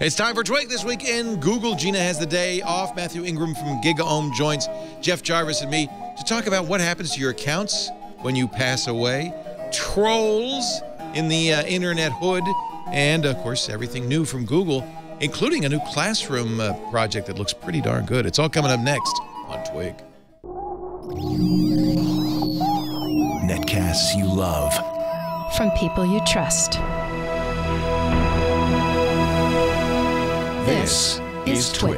It's time for Twig This Week in Google. Gina has the day off. Mathew Ingram from GigaOM joins Jeff Jarvis and me to talk about what happens to your accounts when you pass away, trolls in the internet hood, and, of course, everything new from Google, including a new classroom project that looks pretty darn good. It's all coming up next on Twig. Netcasts you love. From people you trust. This is Twig.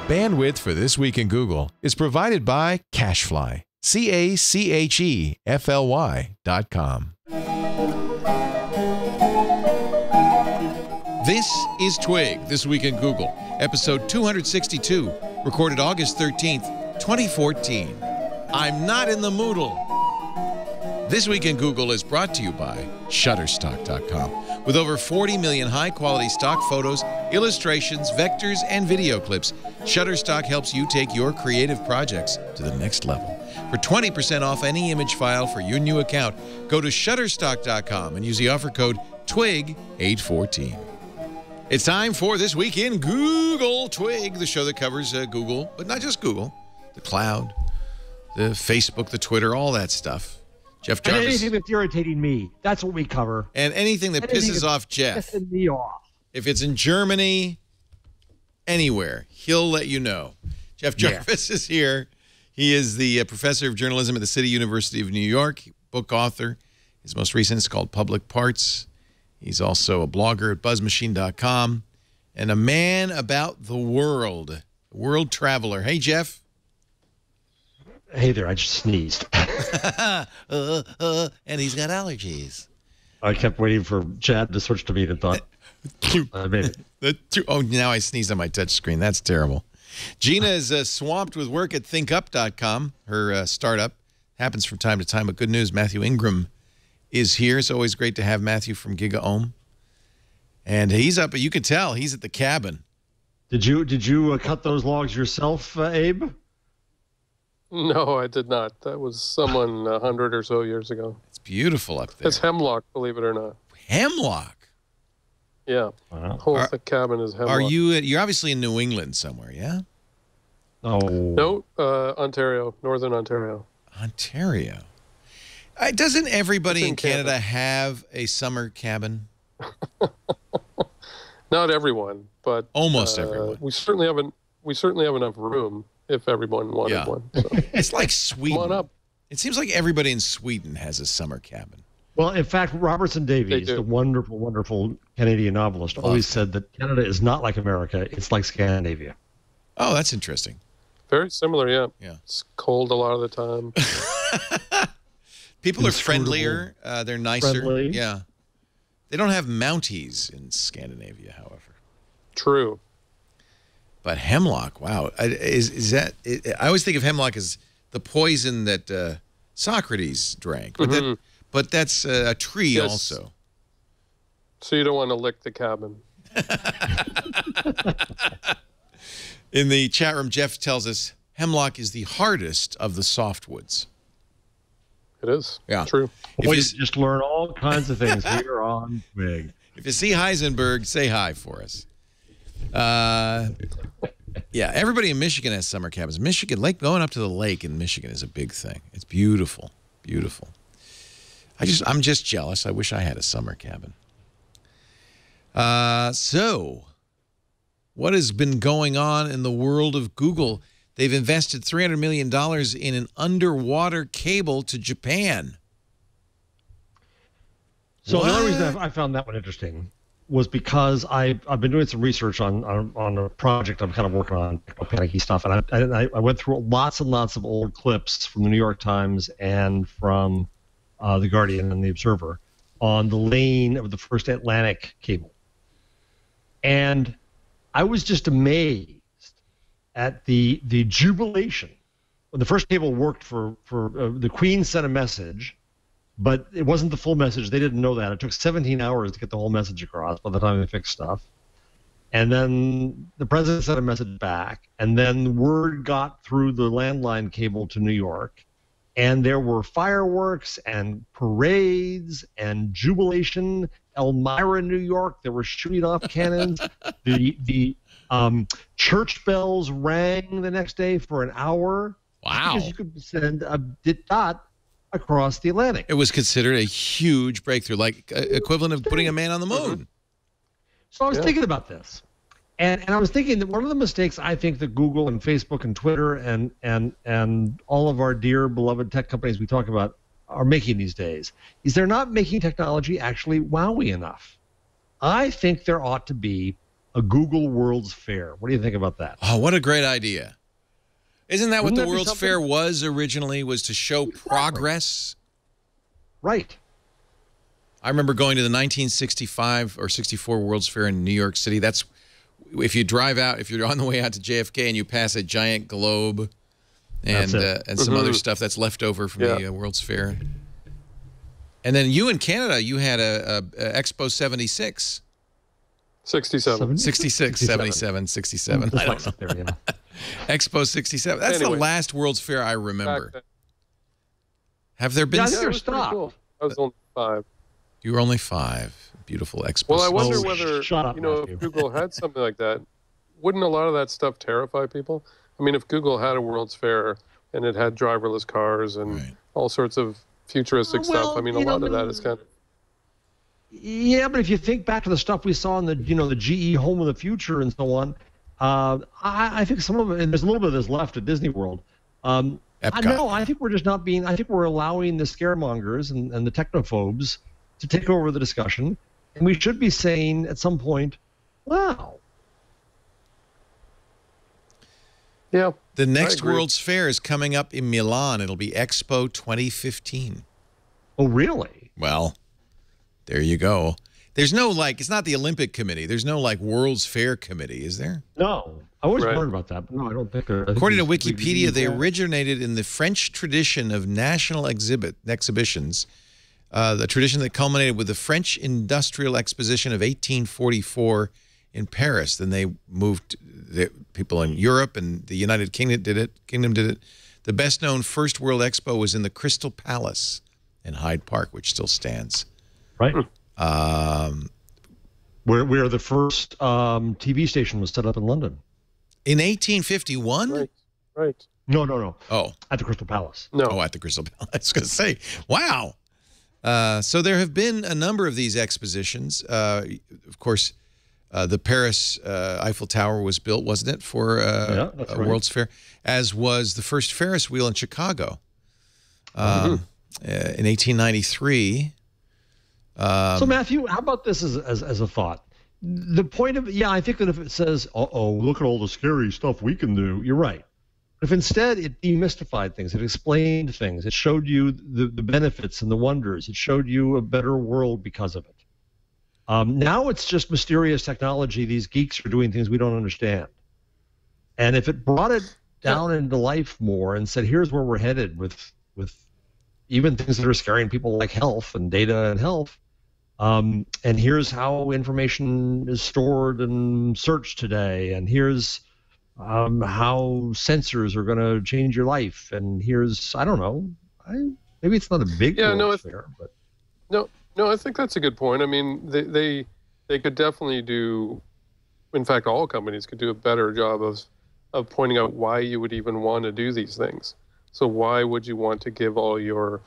Bandwidth for This Week in Google is provided by Cachefly. CACHEFLY.com. This is Twig, This Week in Google, episode 262, recorded August 13th, 2014. I'm not in the Moodle. This Week in Google is brought to you by Shutterstock.com. With over 40 million high-quality stock photos, illustrations, vectors, and video clips, Shutterstock helps you take your creative projects to the next level. For 20% off any image file for your new account, go to Shutterstock.com and use the offer code TWIG814. It's time for This Week in Google. Twig, the show that covers Google, but not just Google, the cloud, the Facebook, the Twitter, all that stuff. Jeff Jarvis. And anything that's irritating me, that's what we cover. And anything that pisses off Jeff. Pissing me off. If it's in Germany, anywhere, he'll let you know. Jeff Jarvis is here. He is the professor of journalism at the City University of New York, book author. His most recent is called Public Parts. He's also a blogger at buzzmachine.com and a man about the world traveler. Hey, Jeff. Hey there, I just sneezed. And he's got allergies. I kept waiting for Chad to switch to me and thought, I made it. Oh, now I sneezed on my touch screen. That's terrible. Gina is swamped with work at ThinkUp.com, her startup. Happens from time to time, but good news, Mathew Ingram is here. It's always great to have Mathew from GigaOM. And he's up, you can tell, he's at the cabin. Did you cut those logs yourself, Abe? No, I did not. That was someone 100 or so years ago. It's beautiful up there. It's hemlock, believe it or not. Hemlock? Yeah. Wow. Whole cabin is hemlock. Are you're obviously in New England somewhere, yeah? Oh. No, Ontario, Northern Ontario. Ontario. Doesn't everybody in Canada have a summer cabin? Not everyone, but almost everyone. We certainly have enough room if everyone wanted one. So. It's like Sweden. Come on up. It seems like everybody in Sweden has a summer cabin. Well, in fact, Robertson Davies, the wonderful, wonderful Canadian novelist, always said that Canada is not like America. It's like Scandinavia. Oh, that's interesting. Very similar, yeah. Yeah. It's cold a lot of the time. People are friendlier. They're nicer. Friendly. Yeah. They don't have Mounties in Scandinavia, however. True. But hemlock, wow. Is that... I always think of hemlock as the poison that Socrates drank. But, that's a tree also. So you don't want to lick the cabin. In the chat room, Jeff tells us hemlock is the hardest of the softwoods. It is. Yeah. True. Boy, you just learn all kinds of things here on Twig. If you see Heisenberg, say hi for us. Yeah, everybody in Michigan has summer cabins. Going up to the lake in Michigan is a big thing. It's beautiful, beautiful. I'm just jealous. I wish I had a summer cabin. So, what has been going on in the world of Google? They've invested $300 million in an underwater cable to Japan. So the only reason I found that one interesting was because I've been doing some research on a project I'm kind of working on, panicky stuff, and I went through lots and lots of old clips from the New York Times and from the Guardian and the Observer on the laying of the first Atlantic cable, and I was just amazed at the jubilation when the first cable worked for the Queen sent a message. But it wasn't the full message. They didn't know that. It took 17 hours to get the whole message across by the time they fixed stuff. And then the president sent a message back. And then word got through the landline cable to New York. And there were fireworks and parades and jubilation Elmira, New York. They were shooting off cannons. The church bells rang the next day for an hour. Wow. Because you could send a dot across the Atlantic. It was considered a huge breakthrough, like equivalent of putting a man on the moon. So I was thinking about this. And I was thinking that one of the mistakes I think that Google and Facebook and Twitter and all of our dear beloved tech companies we talk about are making these days is they're not making technology actually wowy enough. I think there ought to be a Google World's Fair. What do you think about that? Oh, what a great idea. Isn't that what the World's Fair was originally, was to show progress? Right. I remember going to the 1965 or 64 World's Fair in New York City. That's if you drive out, if you're on the way out to JFK and you pass a giant globe and some other stuff that's left over from the World's Fair. And then you in Canada, you had a Expo 76. 67. 66, 77, 67. I don't know. There, yeah. Expo 67. That's the last World's Fair I remember. Have there been... Yeah, I think they're stopped. Cool. I was only 5. You were only 5. Beautiful Expo. Well, I wonder whether, if Google had something like that, wouldn't a lot of that stuff terrify people? I mean, if Google had a World's Fair and it had driverless cars and all sorts of futuristic stuff, I mean, a lot of that is kind of... Yeah, but if you think back to the stuff we saw in the, the GE Home of the Future and so on, I think some of it, and there's a little bit of this left at Disney World. I think we're just not being, I think we're allowing the scaremongers and the technophobes to take over the discussion. And we should be saying at some point, wow. Yeah. The next World's Fair is coming up in Milan. It'll be Expo 2015. Oh, really? Well, there you go. There's no, it's not the Olympic Committee. There's no, World's Fair Committee, is there? No. I always wondered about that, but no, I don't think there is. According to Wikipedia, they originated in the French tradition of national exhibitions, the tradition that culminated with the French Industrial Exposition of 1844 in Paris. Then they moved, people in Europe and the United Kingdom did it. The best-known first World Expo was in the Crystal Palace in Hyde Park, which still stands. Right. Where the first TV station was set up in London. In 1851? Right. No. Oh. At the Crystal Palace. No. Oh, at the Crystal Palace. I was going to say, wow. So there have been a number of these expositions. Of course, the Paris Eiffel Tower was built, wasn't it, for a World's Fair, as was the first Ferris wheel in Chicago in 1893. So, Matthew, how about this as a thought? The point of I think that if it says, look at all the scary stuff we can do, you're right. If instead it demystified things, it explained things, it showed you the benefits and the wonders, it showed you a better world because of it. Now it's just mysterious technology. These geeks are doing things we don't understand. And if it brought it down into life more and said, here's where we're headed with even things that are scaring people like health and data and health, and here's how information is stored and searched today, and here's how sensors are going to change your life, and here's, I don't know, maybe it's not a big fair, but no, I think that's a good point. I mean, they could definitely do, in fact, all companies could do a better job of pointing out why you would even want to do these things. So why would you want to give all your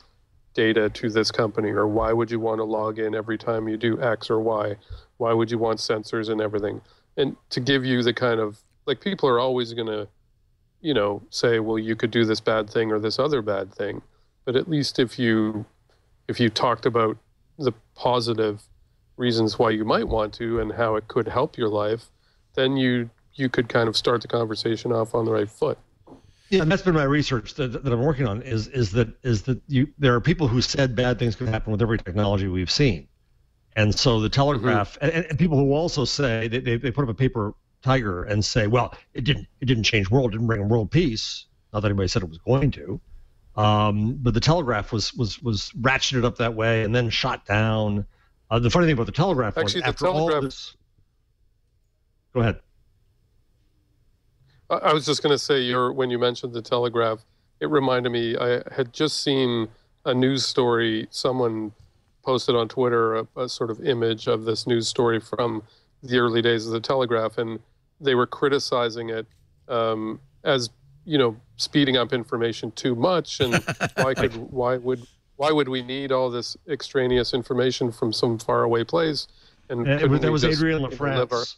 data to this company, or why would you want to log in every time you do X or Y? Why would you want sensors and everything? And to give you the kind of, people are always going to, say, well, you could do this bad thing or this other bad thing. But at least if you talked about the positive reasons why you might want to and how it could help your life, then you could kind of start the conversation off on the right foot. Yeah, and that's been my research that I'm working on. Is that there are people who said bad things could happen with every technology we've seen, and so the Telegraph and people who also say they put up a paper tiger and say, well, it didn't change world, didn't bring world peace. Not that anybody said it was going to, but the Telegraph was ratcheted up that way and then shot down. The funny thing about the Telegraph was after all this. Go ahead. I was just going to say, when you mentioned the Telegraph, it reminded me, I had just seen a news story, someone posted on Twitter a sort of image of this news story from the early days of the Telegraph, and they were criticizing it as, you know, speeding up information too much, and why would we need all this extraneous information from some faraway place? And that was Adrian LaFrance.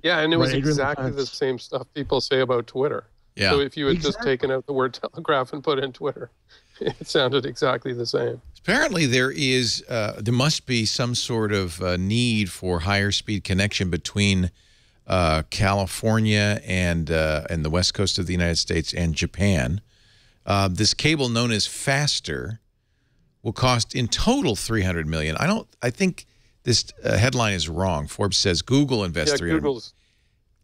Yeah, and it was exactly the same stuff people say about Twitter. Yeah. So if you had just taken out the word Telegraph and put in Twitter, it sounded exactly the same. Apparently, there must be some sort of need for higher speed connection between California and the west coast of the United States and Japan. This cable, known as Faster, will cost in total $300 million. I think this headline is wrong. Forbes says Google invests $300 million.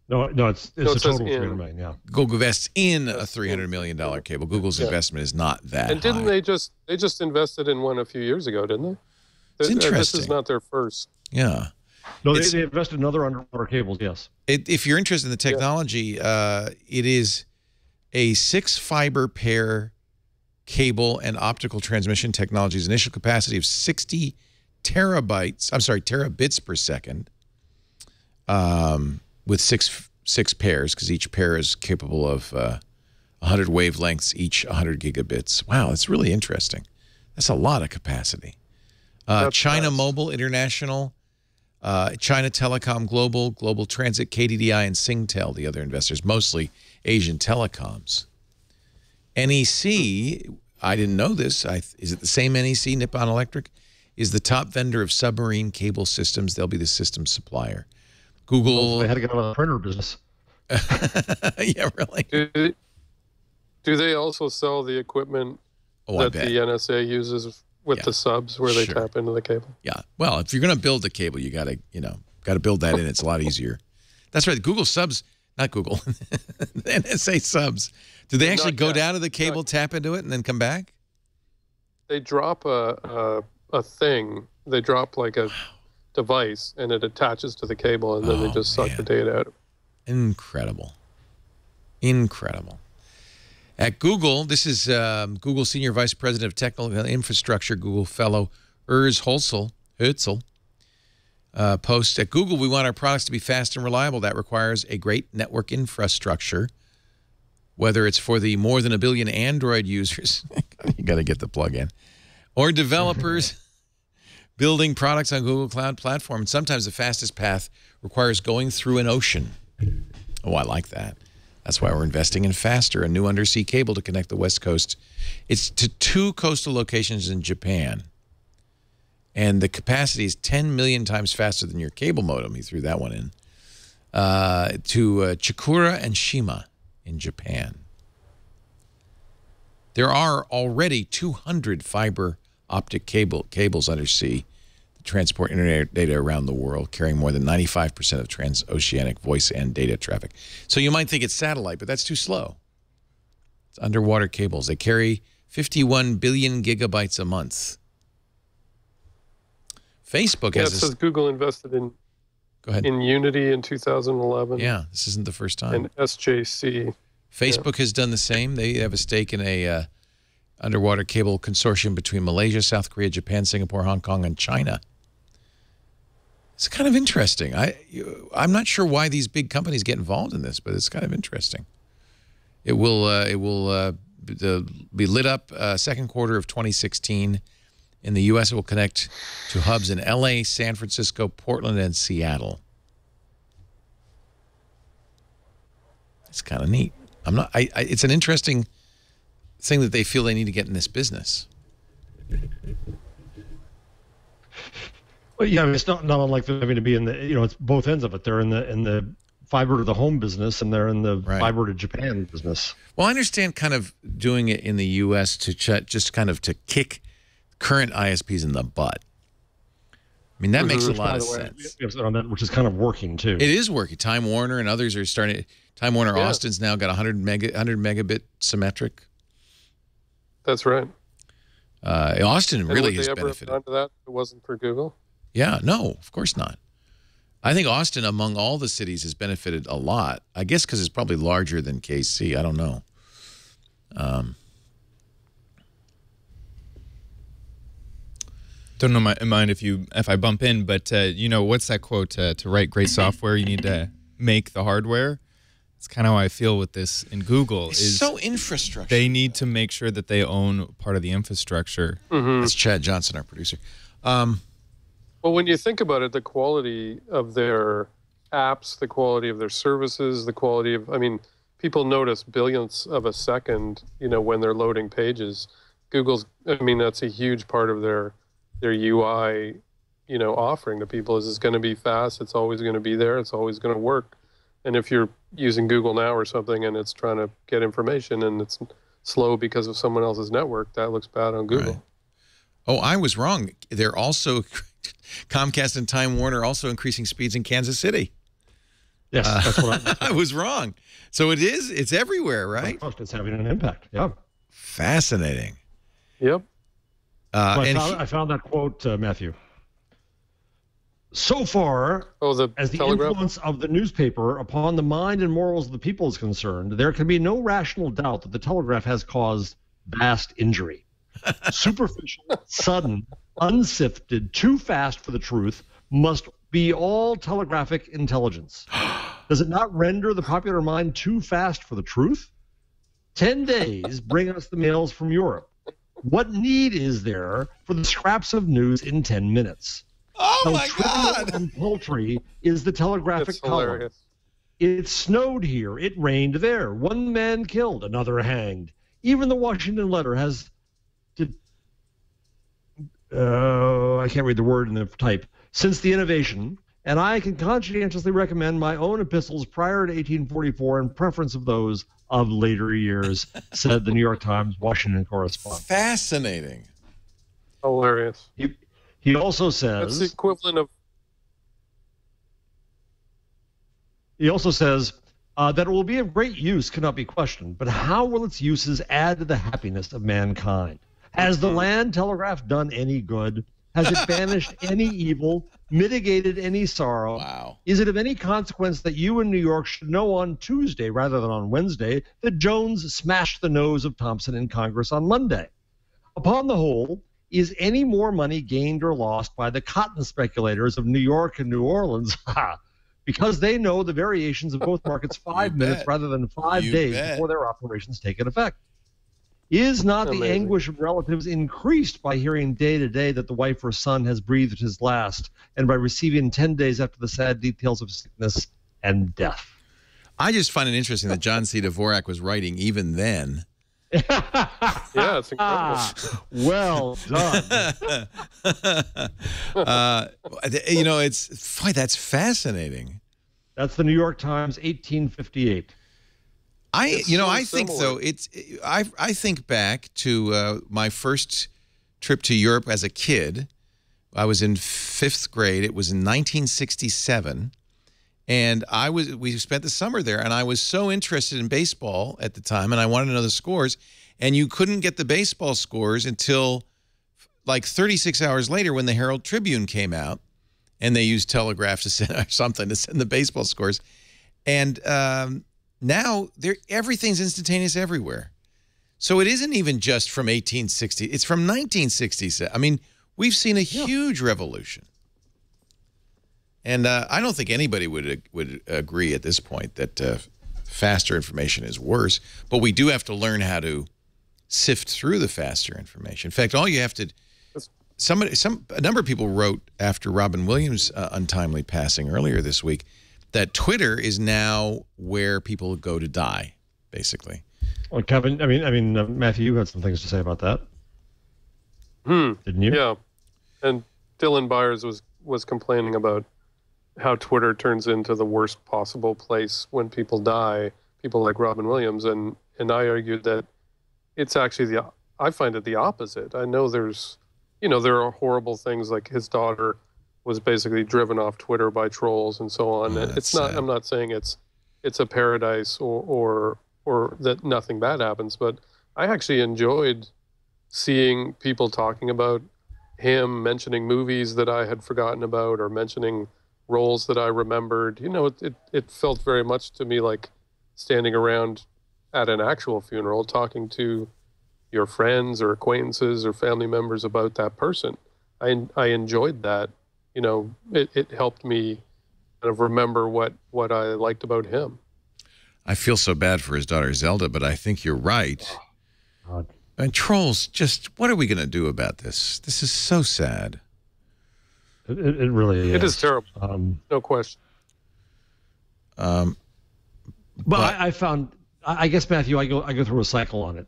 No, it's a total $300 million. Yeah. Google invests in a $300 million cable. Google's investment is not that And didn't high. they just invested in one a few years ago, didn't they? It's interesting. This is not their first. Yeah. No, they invested in other underwater cables, yes. If you're interested in the technology, it is a 6-fiber pair cable and optical transmission technology's initial capacity of 60 terabits per second, with six pairs, because each pair is capable of 100 wavelengths, each 100 gigabits. Wow, that's really interesting. That's a lot of capacity. China Mobile International, China Telecom Global, Global Transit, KDDI, and Singtel, the other investors, mostly Asian telecoms. NEC, I didn't know this. Is it the same NEC, Nippon Electric? Is the top vendor of submarine cable systems. They'll be the system supplier. Google. They had to get out of the printer business. Yeah, really. Do they also sell the equipment that the NSA uses with the subs, where they tap into the cable? Yeah. Well, if you're going to build the cable, you got to build that in. It's a lot easier. That's right. Google subs, not Google. NSA subs. Do they actually go down to the cable, tap into it, and then come back? They drop a thing. They drop like a device, and it attaches to the cable, and then they just suck the data out. Incredible. Incredible. At Google, this is Google Senior Vice President of Technical Infrastructure, Google Fellow Urs Hölzel, posts, at Google, we want our products to be fast and reliable. That requires a great network infrastructure, whether it's for the more than 1 billion Android users, you got to get the plug-in, or developers building products on Google Cloud Platform. And sometimes the fastest path requires going through an ocean. Oh, I like that. That's why we're investing in Faster, a new undersea cable to connect the West Coast. It's to 2 coastal locations in Japan. And the capacity is 10 million times faster than your cable modem. He threw that one in. To Chikura and Shima in Japan. There are already 200 fiber optic cables undersea that transport internet data around the world, carrying more than 95% of transoceanic voice and data traffic. So you might think it's satellite, but that's too slow. It's underwater cables. They carry 51 billion gigabytes a month. Facebook has... it says Google invested in... Go ahead. In Unity in 2011. Yeah, this isn't the first time. And SJC. Facebook has done the same. They have a stake in a underwater cable consortium between Malaysia, South Korea, Japan, Singapore, Hong Kong, and China. It's kind of interesting. I'm not sure why these big companies get involved in this, but it's kind of interesting. It will be lit up second quarter of 2016. In the U.S., it will connect to hubs in L.A., San Francisco, Portland, and Seattle. It's kind of neat. It's an interesting thing that they feel they need to get in this business. Well, yeah, I mean, it's not unlike them having to be in the, it's both ends of it. They're in the fiber to the home business, and they're in the fiber to Japan business. Well, I understand kind of doing it in the U.S. to just kind of to kick current ISPs in the butt. I mean, that makes a lot of sense. Which is kind of working, too. It is working. Time Warner and others are starting. Time Warner Austin's now got 100 megabit symmetric. That's right. Austin really has benefited. Would they ever have gone to that if it wasn't for Google? Yeah, no, of course not. I think Austin, among all the cities, has benefited a lot. I guess because it's probably larger than KC. I don't know. Don't know mind if I bump in, but you know, what's that quote? To write great software, you need to make the hardware. It's kind of how I feel with this in Google. It's so infrastructure. They need to make sure that they own part of the infrastructure. That's Chad Johnson, our producer. Well, when you think about it, the quality of their apps, the quality of their services, the quality of, I mean, people notice billionths of a second, you know, when they're loading pages. Google's, I mean, that's a huge part of their UI, you know, offering to people is it's going to be fast. It's always going to be there. It's always going to work. And if you're using Google Now or something and it's trying to get information and it's slow because of someone else's network, that looks bad on Google. Right. Oh, I was wrong. They're also, Comcast and Time Warner are also increasing speeds in Kansas City. Yes, that's what I was wrong. So it's everywhere, right? It's having an impact. Yeah. Fascinating. Yep. I found that quote, Matthew. So far, as the Telegraph? influence of the newspaper upon the mind and morals of the people is concerned, there can be no rational doubt that the Telegraph has caused vast injury. Superficial, sudden, unsifted, too fast for the truth must be all telegraphic intelligence. Does it not render the popular mind too fast for the truth? 10 days bring us the mails from Europe. What need is there for the scraps of news in 10 minutes? Oh, my God. And paltry is the telegraphic column. Hilarious. It snowed here. It rained there. One man killed, another hanged. Even the Washington Letter has I can't read the word in the type. Since the innovation, and I can conscientiously recommend my own epistles prior to 1844 in preference of those of later years, said the New York Times Washington correspondent. Fascinating. Hilarious. He also says... That's the equivalent of... He also says that it will be of great use cannot be questioned, but how will its uses add to the happiness of mankind? Has the land telegraph done any good? Has it banished any evil, mitigated any sorrow? Wow. Is it of any consequence that you in New York should know on Tuesday rather than on Wednesday that Jones smashed the nose of Thompson in Congress on Monday? Upon the whole, is any more money gained or lost by the cotton speculators of New York and New Orleans? Because they know the variations of both markets 5 minutes rather than 5 days before their operations take effect. Is not the anguish of relatives increased by hearing day to day that the wife or son has breathed his last, and by receiving 10 days after the sad details of sickness and death? I just find it interesting that John C. Dvorak was writing even then. Yeah, it's incredible. Well done. You know, that's fascinating. That's the New York Times, 1858. I think though I think back to my first trip to Europe as a kid. I was in 5th grade. It was in 1967, and we spent the summer there. And I was so interested in baseball at the time, and I wanted to know the scores. And you couldn't get the baseball scores until like 36 hours later when the Herald Tribune came out, and they used telegraph to send or something to send the baseball scores. And now everything's instantaneous everywhere. So it isn't even just from 1860. It's from 1967. I mean, we've seen a huge revolution. And I don't think anybody would agree at this point that faster information is worse. But we do have to learn how to sift through the faster information. In fact, all you have to... A number of people wrote after Robin Williams' untimely passing earlier this week that Twitter is now where people go to die, basically. Well, Kevin, Matthew, you had some things to say about that. Didn't you? Yeah. And Dylan Byers was complaining about how Twitter turns into the worst possible place when people die, people like Robin Williams. And I argued that it's actually I find it the opposite. I know there are horrible things like his daughter was basically driven off Twitter by trolls and so on. It's not. Sad. I'm not saying it's a paradise or that nothing bad happens, but I actually enjoyed seeing people talking about him, mentioning movies that I had forgotten about, or mentioning roles that I remembered. It felt very much to me like standing around at an actual funeral, talking to your friends or acquaintances or family members about that person. I enjoyed that. You know, it helped me kind of remember what I liked about him. I feel so bad for his daughter Zelda, but I think you're right. God. And trolls, just what are we going to do about this? This is so sad. It really is. It is terrible. No question. But I found, I guess, Matthew, I go through a cycle on it.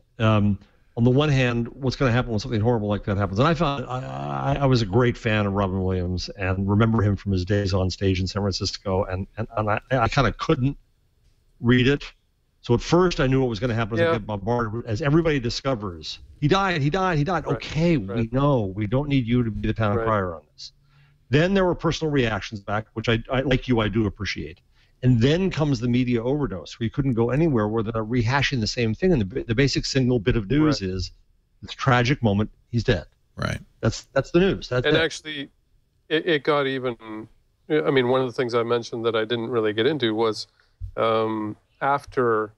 On the one hand, what's going to happen when something horrible like that happens? And I found I was a great fan of Robin Williams and remember him from his days on stage in San Francisco, and I kind of couldn't read it. So at first I knew what was going to happen as I get bombarded. As everybody discovers, he died. Right. Okay, we know. We don't need you to be the town crier on this. Then there were personal reactions back, which I like you, I do appreciate. And then comes the media overdose, where you couldn't go anywhere where they're rehashing the same thing. And the basic single bit of news is this tragic moment, he's dead. Right. That's the news. Actually, it got even, I mean, one of the things I mentioned that I didn't really get into was after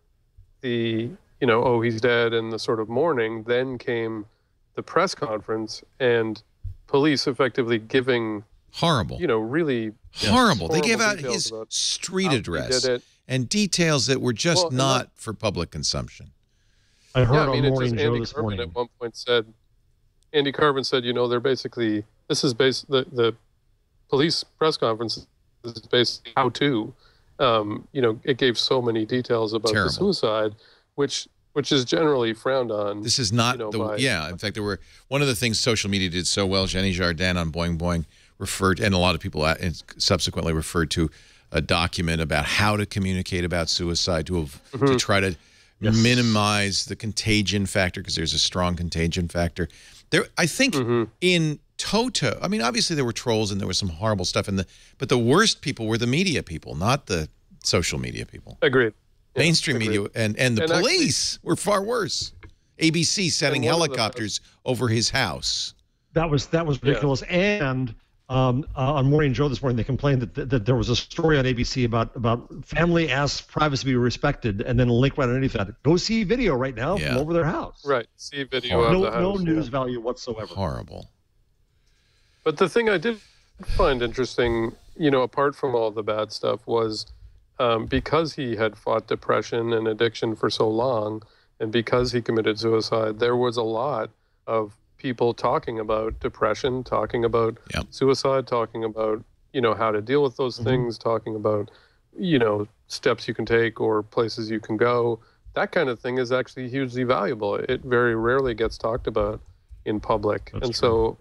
the, oh, he's dead and the sort of mourning, then came the press conference and police effectively giving horrible, really horrible. They gave out his street address and details that were just not for public consumption. I heard on Morning Joe this morning. At one point said, Andy Carvin said, they're basically, this is the police press conference is basically how to, it gave so many details about the suicide, which is generally frowned on. This is not in fact, there were one of the things social media did so well. Jenny Jardin on Boing Boing referred, and a lot of people subsequently referred to a document about how to communicate about suicide to try to minimize the contagion factor, because there's a strong contagion factor. There, I think in toto, I mean, obviously there were trolls and there was some horrible stuff but the worst people were the media people, not the social media people. Agreed. Yeah, mainstream media and the police were far worse. ABC sending helicopters over his house. That was ridiculous. And on Morning Joe this morning, they complained that there was a story on ABC about family asks privacy be respected, and then a link right underneath that. Go see video right now from over their house. Right, see video of the house. No news value whatsoever. Horrible. But the thing I did find interesting, apart from all the bad stuff, was because he had fought depression and addiction for so long, and because he committed suicide, there was a lot of people talking about depression, talking about suicide, talking about, how to deal with those things, talking about, steps you can take or places you can go. That kind of thing is actually hugely valuable. It very rarely gets talked about in public. That's true. So,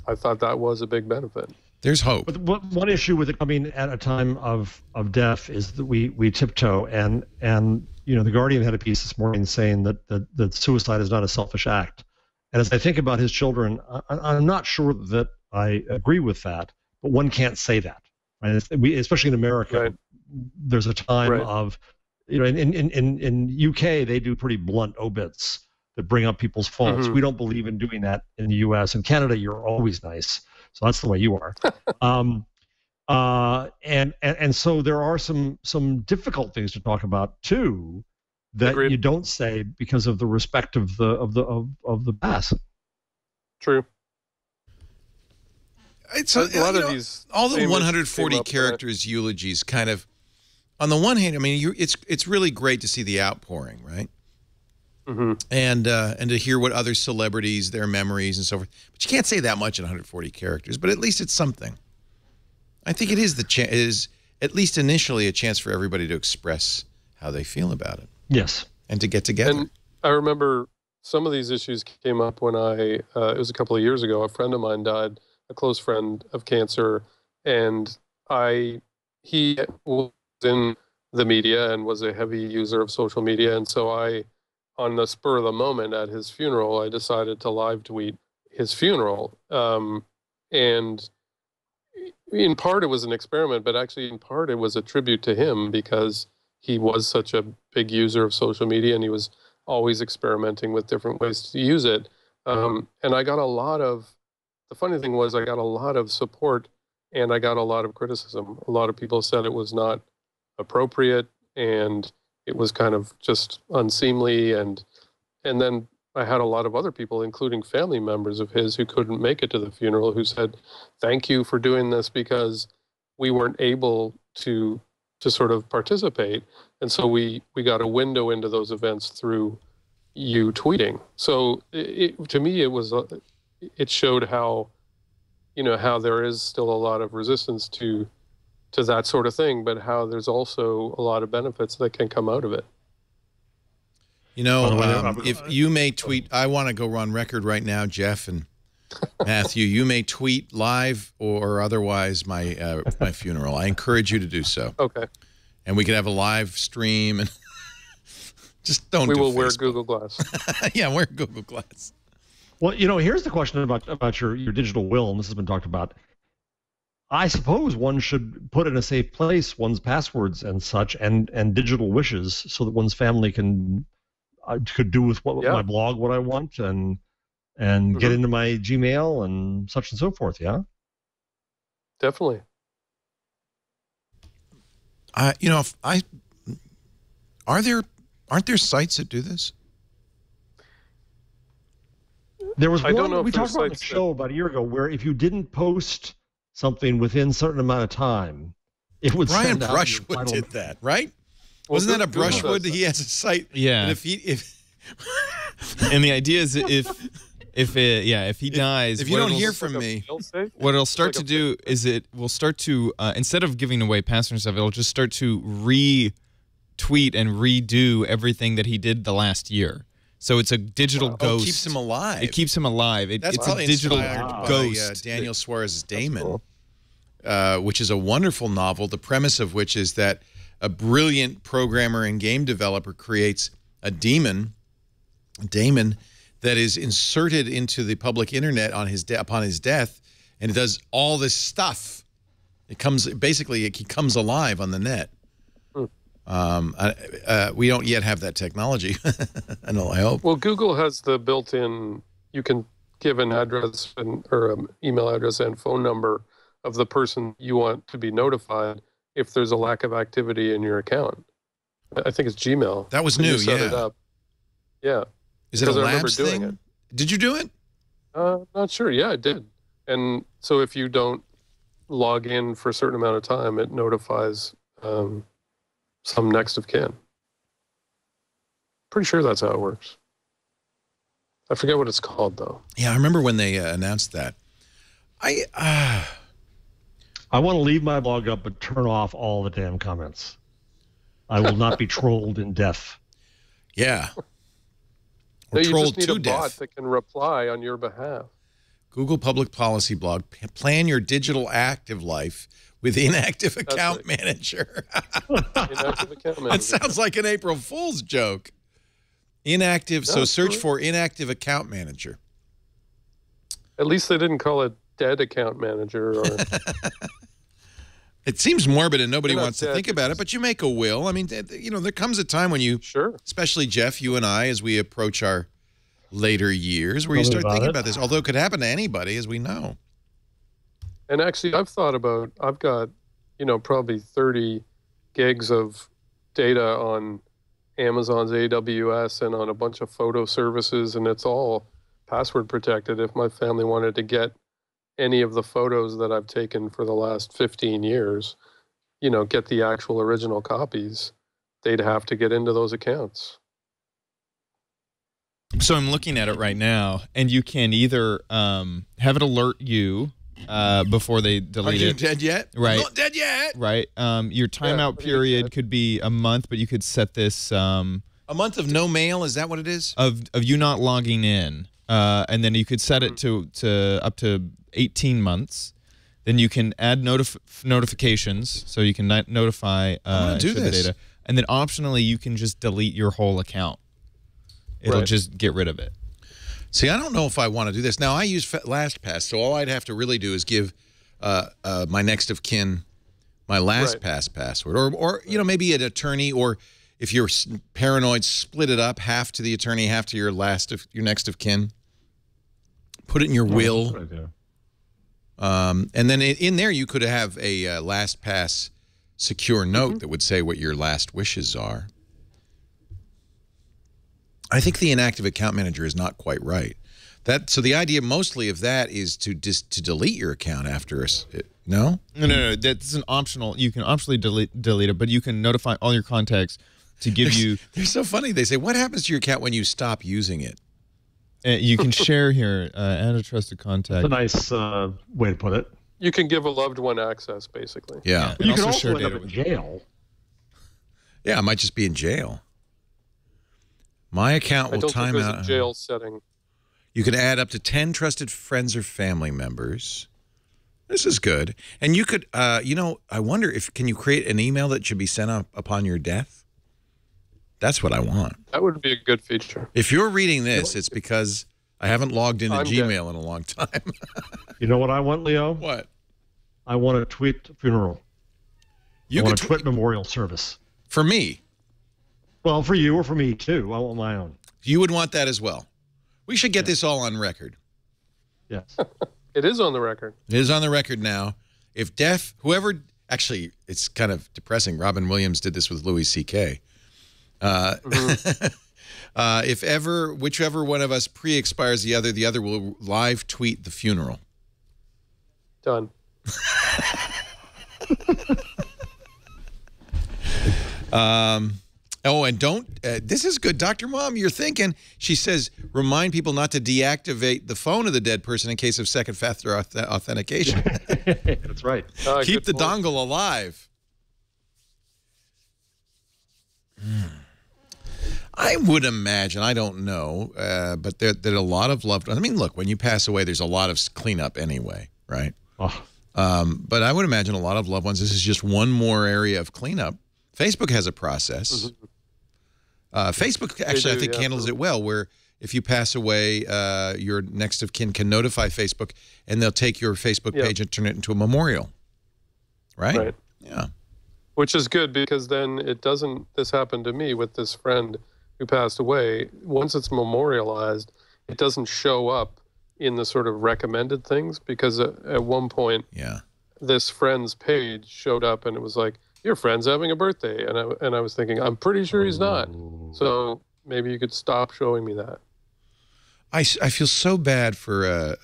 I thought that was a big benefit. There's hope. But one issue with it coming at a time of death is that we tiptoe, and the Guardian had a piece this morning saying that suicide is not a selfish act. And as I think about his children, I'm not sure that I agree with that, but one can't say that. Right? Especially in America, there's a time of, in UK, they do pretty blunt obits that bring up people's faults. We don't believe in doing that in the US. In Canada, you're always nice. So that's the way you are. And so there are some difficult things to talk about too, that you don't say because of the respect of the past. True. It's a lot of these. All the 140 characters eulogies, kind of. On the one hand, I mean, it's really great to see the outpouring, right? And to hear what other celebrities, their memories and so forth. But you can't say that much in 140 characters. But at least it's something. I think it is at least initially a chance for everybody to express how they feel about it. Yes. And to get together. And I remember some of these issues came up when it was a couple of years ago, a friend of mine died, a close friend, of cancer. And he was in the media and was a heavy user of social media. And so on the spur of the moment at his funeral, I decided to live tweet his funeral. And in part it was an experiment, but actually in part it was a tribute to him, because he was such a big user of social media and he was always experimenting with different ways to use it. And I got the funny thing was I got a lot of support and I got a lot of criticism. A lot of people said it was not appropriate and it was kind of just unseemly. And then I had a lot of other people, including family members of his, who couldn't make it to the funeral, who said, "Thank you for doing this because we weren't able to sort of participate, and so we got a window into those events through you tweeting." So to me, it showed how, how there is still a lot of resistance to that sort of thing, but how there's also a lot of benefits that can come out of it. If you may tweet, I want to go on record right now, Jeff and Mathew, you may tweet live or otherwise my my funeral. I encourage you to do so. Okay. And we could have a live stream, and just don't. We do will wear Facebook. Google Glass. Yeah, wear Google Glass. Well, here's the question about your digital will, and this has been talked about. I suppose one should put in a safe place one's passwords and such, and digital wishes, so that one's family could do with my blog what I want, and get into my Gmail and such and so forth. Yeah. Definitely. Aren't there sites that do this? There was I don't one know if we there's talked about on the sites show about a year ago where if you didn't post something within a certain amount of time, it would Brian send out Brushwood your final... did that, right? Well, Wasn't that a Google does Brushwood? that. He has a site. Yeah. And if And the idea is if he dies, if you what don't it'll- hear from me, what it'll start to do is it will start to instead of giving away passwords and stuff, it'll just start to retweet and redo everything that he did the last year. So it's a digital ghost. it keeps him alive. It keeps him alive. That's It's a probably digital inspired ghost. by, Daniel Suarez's Damon, cool. which is a wonderful novel. The premise of which is that a brilliant programmer and game developer creates a daemon, that is inserted into the public internet on upon his death, and it does all this stuff. He comes alive on the net. We don't yet have that technology. I hope. Well, Google has the built-in, you can give an address or an email address and phone number of the person you want to be notified if there's a lack of activity in your account. I think it's Gmail. That was When you new, set yeah. it up. Yeah. Is it a Because I remember labs doing thing? it. Did you do it? Not sure. Yeah, it did. And so if you don't log in for a certain amount of time, it notifies some next of kin. Pretty sure that's how it works. I forget what it's called, though. Yeah, I remember when they announced that. I want to leave my blog up, but turn off all the damn comments. I will not be trolled in death. Yeah. No, Or you trolled just need to a bot death. that can reply on your behalf. Google Public Policy blog. Plan your digital active life with Inactive Account right. Manager. Inactive account That manager. sounds like an April Fool's joke. Inactive. No, So it's search true. for Inactive Account Manager. At least they didn't call it dead account manager. Or It seems morbid and nobody They're not wants to dead, think about it, but you make a will. I mean, there comes a time when you, sure. especially Jeff, you and I, as we approach our later years, where you Tell me start about thinking it. about this, although it could happen to anybody, as we know. And actually, I've got, probably 30 gigs of data on Amazon's AWS and on a bunch of photo services, and it's all password protected. If my family wanted to get any of the photos that I've taken for the last 15 years, get the actual original copies, they'd have to get into those accounts. So I'm looking at it right now, and you can either have it alert you before they Are delete you it. dead yet? Right. I'm not dead yet. Right. Your timeout pretty period good. could be a month, but you could set this A month of no mail, is that what it is? of you not logging in, and then you could set it to up to 18 months. Then you can add notifications, so you can notify gonna do the this. data, and then optionally you can just delete your whole account. It'll Right. just get rid of it. See, I don't know if I want to do this. Now, I use LastPass, so all I'd have to really do is give my next of kin my LastPass password, or maybe an attorney, or if you're paranoid, split it up, half to the attorney, half to your next of kin. Put it in your will, Right there. and then in there you could have a LastPass secure note that would say what your last wishes are. I think the inactive account manager is not quite right. So the idea mostly of that is to delete your account after no? No. That's an optional. You can optionally delete it, but you can notify all your contacts to give you. They're so funny. They say, what happens to your account when you stop using it? You can share here, add a trusted contact. That's a nice way to put it. You can give a loved one access, basically. Yeah. You can also end up in jail. Yeah, I might just be in jail. My account will time out. I don't think there's a jail setting. You can add up to 10 trusted friends or family members. This is good. And you could, I wonder can you create an email that should be sent up upon your death? That's what I want. That would be a good feature. If you're reading this, it's because I haven't logged into Gmail in a long time. You know what I want, Leo? What? I want a tweet funeral. I want a tweet memorial service. For me? Well, for you or for me, too. I want my own. You would want that as well. We should get this all on record. Yes. It is on the record. It is on the record now. If actually, it's kind of depressing. Robin Williams did this with Louis C.K. If ever, whichever one of us pre-expires the other will live tweet the funeral. Done. And don't, this is good. Dr. Mom, you're thinking, she says, remind people not to deactivate the phone of the dead person in case of second factor authentication. That's right. Keep the dongle alive. I would imagine, I don't know, but there are a lot of loved ones. I mean, look, when you pass away, there's a lot of cleanup anyway, right? Oh. But I would imagine a lot of loved ones, this is just one more area of cleanup. Facebook has a process. Facebook actually, I think, handles it well, where if you pass away, your next of kin can notify Facebook, and they'll take your Facebook page and turn it into a memorial. Right? Yeah. Which is good, because then it doesn't, this happened to me with this friend who passed away. Once it's memorialized, it doesn't show up in the sort of recommended things, because at one point, this friend's page showed up and it was like, your friend's having a birthday. And I was thinking, I'm pretty sure he's not. So maybe you could stop showing me that. I feel so bad for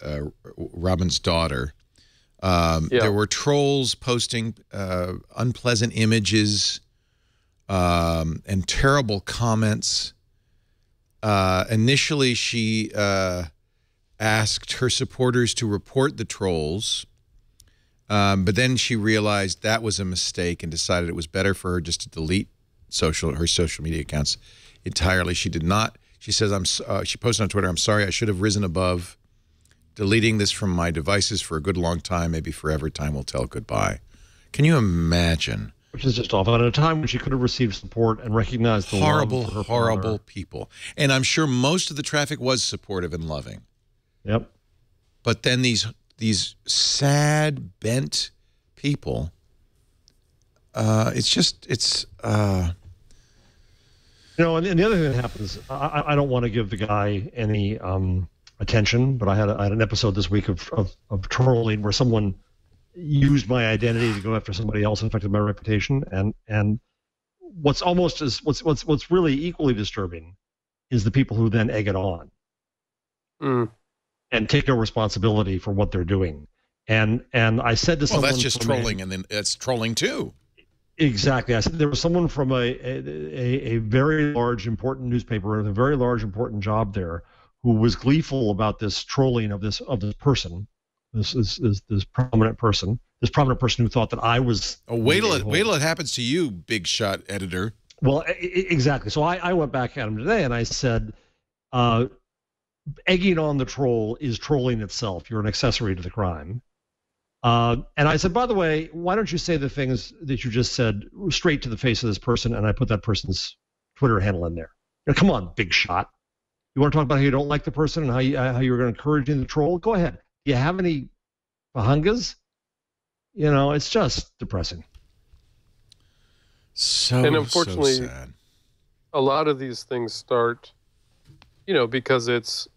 Robin's daughter. There were trolls posting unpleasant images and terrible comments. Initially, she asked her supporters to report the trolls, but then she realized that was a mistake and decided it was better for her just to delete her social media accounts entirely. She did not. She says, she posted on Twitter, "I'm sorry, I should have risen above. Deleting this from my devices for a good long time, maybe forever. Time will tell. Goodbye." Can you imagine? Which is just awful. At a time when she could have received support and recognized the horrible people. And I'm sure most of the traffic was supportive and loving. Yep. But then these sad, bent people, it's You know, and the other thing that happens, I don't want to give the guy any attention, but I had an episode this week of trolling where someone used my identity to go after somebody else, affected my reputation, and what's really equally disturbing is the people who then egg it on and take no responsibility for what they're doing. And I said to someone, well, that's just trolling, and then it's trolling too. Exactly. I said there was someone from a very large, important newspaper with a very large, important job there who was gleeful about this trolling of this person, this prominent person who thought that I was. Oh, wait till it happens to you, big shot editor. Well, exactly. So I went back at him today and I said, egging on the troll is trolling itself. You're an accessory to the crime. And I said, by the way, why don't you say the things that you just said straight to the face of this person? And I put that person's Twitter handle in there. Now, come on, big shot. You want to talk about how you don't like the person and how you're going to encourage the troll? Go ahead. Do you have any bahungas? You know, it's just depressing. And unfortunately, so sad. A lot of these things start, because it's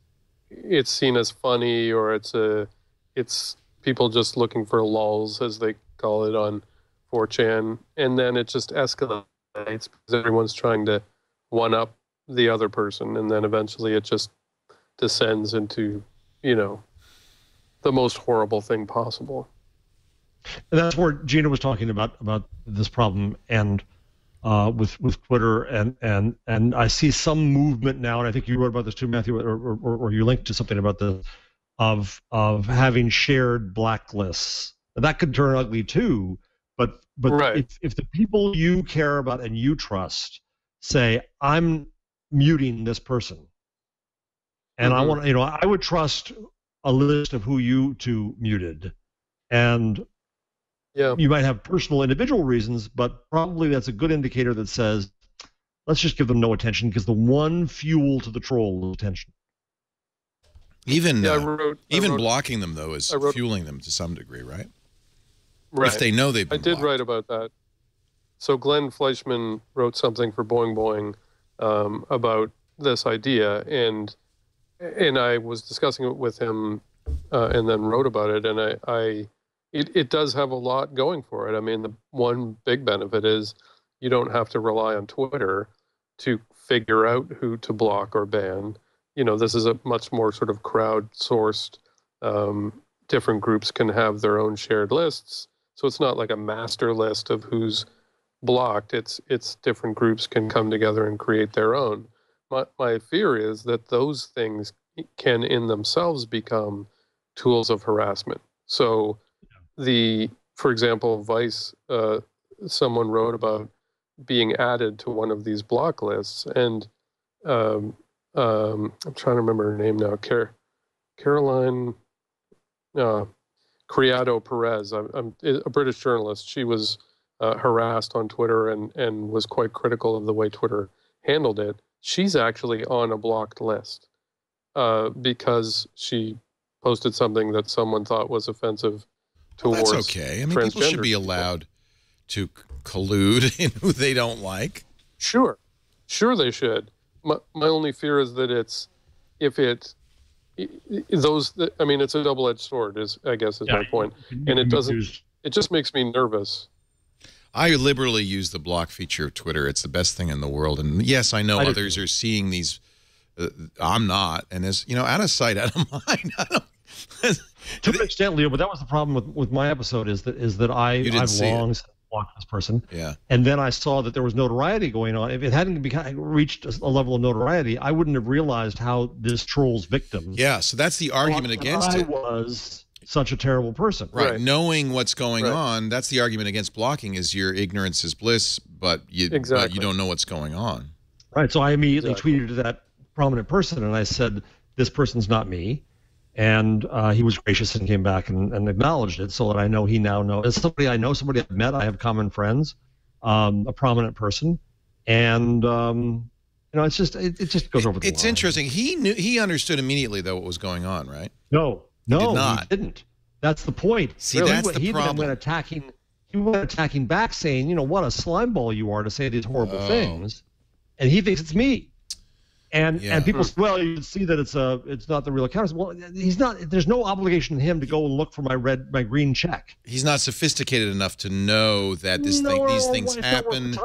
seen as funny, or it's people just looking for lulz, as they call it on 4chan, and then it just escalates because everyone's trying to one-up the other person, and then eventually it just descends into, the most horrible thing possible. And that's where Gina was talking about this problem, and with Twitter, and I see some movement now, and I think you wrote about this too, Matthew, or you linked to something about this, of having shared blacklists. And that could turn ugly too, but right. if the people you care about and you trust say, I'm muting this person, and I want, I would trust a list of who you two muted, and you might have personal individual reasons, but probably that's a good indicator that says, let's just give them no attention, because the one fuel to the troll is attention. Even blocking them, though, is fueling them to some degree, right? Right. If they know they've been blocked. Write about that. So Glenn Fleischman wrote something for Boing Boing about this idea, and I was discussing it with him, and then wrote about it, and it does have a lot going for it. I mean, the one big benefit is you don't have to rely on Twitter to figure out who to block or ban. This is a much more sort of crowdsourced, different groups can have their own shared lists. So it's not like a master list of who's blocked. It's different groups can come together and create their own. My fear is that those things can in themselves become tools of harassment. So for example, Vice, someone wrote about being added to one of these block lists, and I'm trying to remember her name now. Caroline Criado Perez. I'm a British journalist. She was harassed on Twitter and was quite critical of the way Twitter handled it. She's actually on a blocked list because she posted something that someone thought was offensive towards. That's okay. I mean, people should be allowed to collude in who they don't like. Sure they should. My only fear is that it's a double-edged sword, is my point. And it just makes me nervous. I liberally use the block feature of Twitter. It's the best thing in the world. And yes, I know others are seeing these. I'm not. And as out of sight, out of mind. To an extent, Leo, but that was the problem with my episode is that I've long blocked this person. Yeah. And then I saw that there was notoriety going on. If it hadn't reached a level of notoriety, I wouldn't have realized how this troll's victims. Yeah. So that's the argument against it. I was such a terrible person. Right. Knowing what's going on, that's the argument against blocking, is your ignorance is bliss, but you don't know what's going on. Right. So I immediately tweeted to that prominent person, and I said, this person's not me. And he was gracious and came back and acknowledged it, so that I know he now knows. It's somebody I know, somebody I've met. I have common friends, a prominent person, and it just goes over the line. It's interesting. He understood immediately though what was going on, right? No, he didn't. That's the point. See, that's the problem. He went attacking back, saying, what a slimeball you are to say these horrible things, and he thinks it's me. And people say, well, you can see that it's not the real account. Well, he's not. There's no obligation to him to go and look for my green check. He's not sophisticated enough to know that these things happen,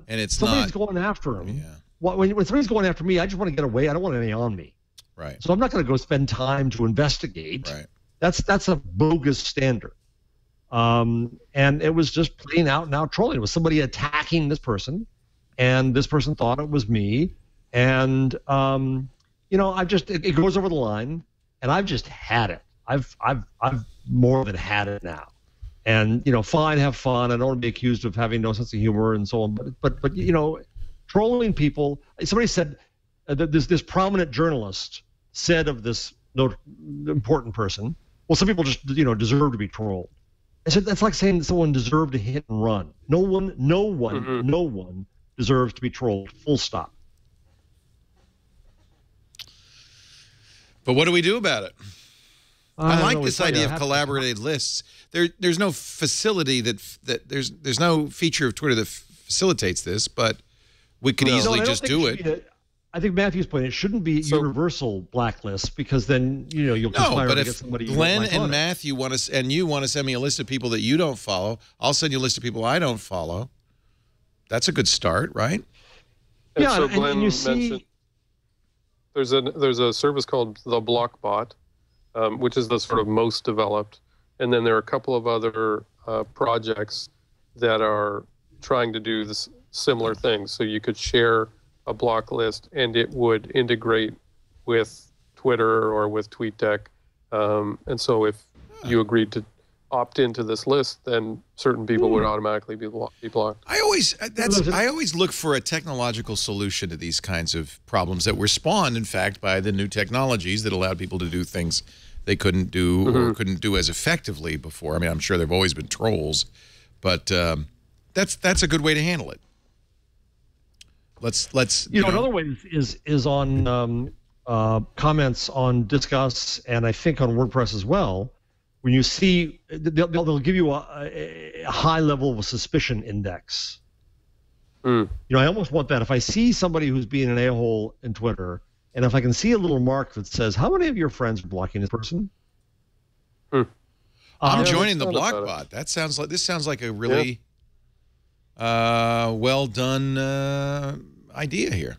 and somebody's going after him. Yeah. When somebody's going after me, I just want to get away. I don't want any on me. Right. So I'm not going to go spend time to investigate. Right. That's a bogus standard. And it was just plain out and out trolling. It was somebody attacking this person, and this person thought it was me. And it goes over the line, and I've just had it. I've more than had it now. And fine, have fun. I don't want to be accused of having no sense of humor and so on. But trolling people. Somebody said this prominent journalist said of this important person, well, some people just deserve to be trolled. I said that's like saying that someone deserved a hit and run. No one deserves to be trolled. Full stop. But what do we do about it? I like this idea of collaborated lists. There's no facility that there's no feature of Twitter that facilitates this, but we could easily just do it. I think Matthew's point, it shouldn't be universal blacklist, because then you'll conspire to get somebody. No, but if Glenn and Matthew want to send me a list of people that you don't follow, I'll send you a list of people I don't follow. That's a good start, right? And so Glenn mentioned. there's a service called the Blockbot, which is the sort of most developed, and then there are a couple of other projects that are trying to do this similar things. So you could share a block list, and it would integrate with Twitter or with TweetDeck. And so if you agreed to opt into this list, then certain people would automatically be blocked. I always look for a technological solution to these kinds of problems that were spawned, in fact, by the new technologies that allowed people to do things they couldn't do or couldn't do as effectively before. I mean, I'm sure there've always been trolls, but that's a good way to handle it. Let's another way is on comments on Discuss, and I think on WordPress as well. When you see, they'll give you a high level of a suspicion index. I almost want that. If I see somebody who's being an a-hole in Twitter, and if I can see a little mark that says, how many of your friends are blocking this person? I'm joining the Blockbot. This sounds like a really well done idea here.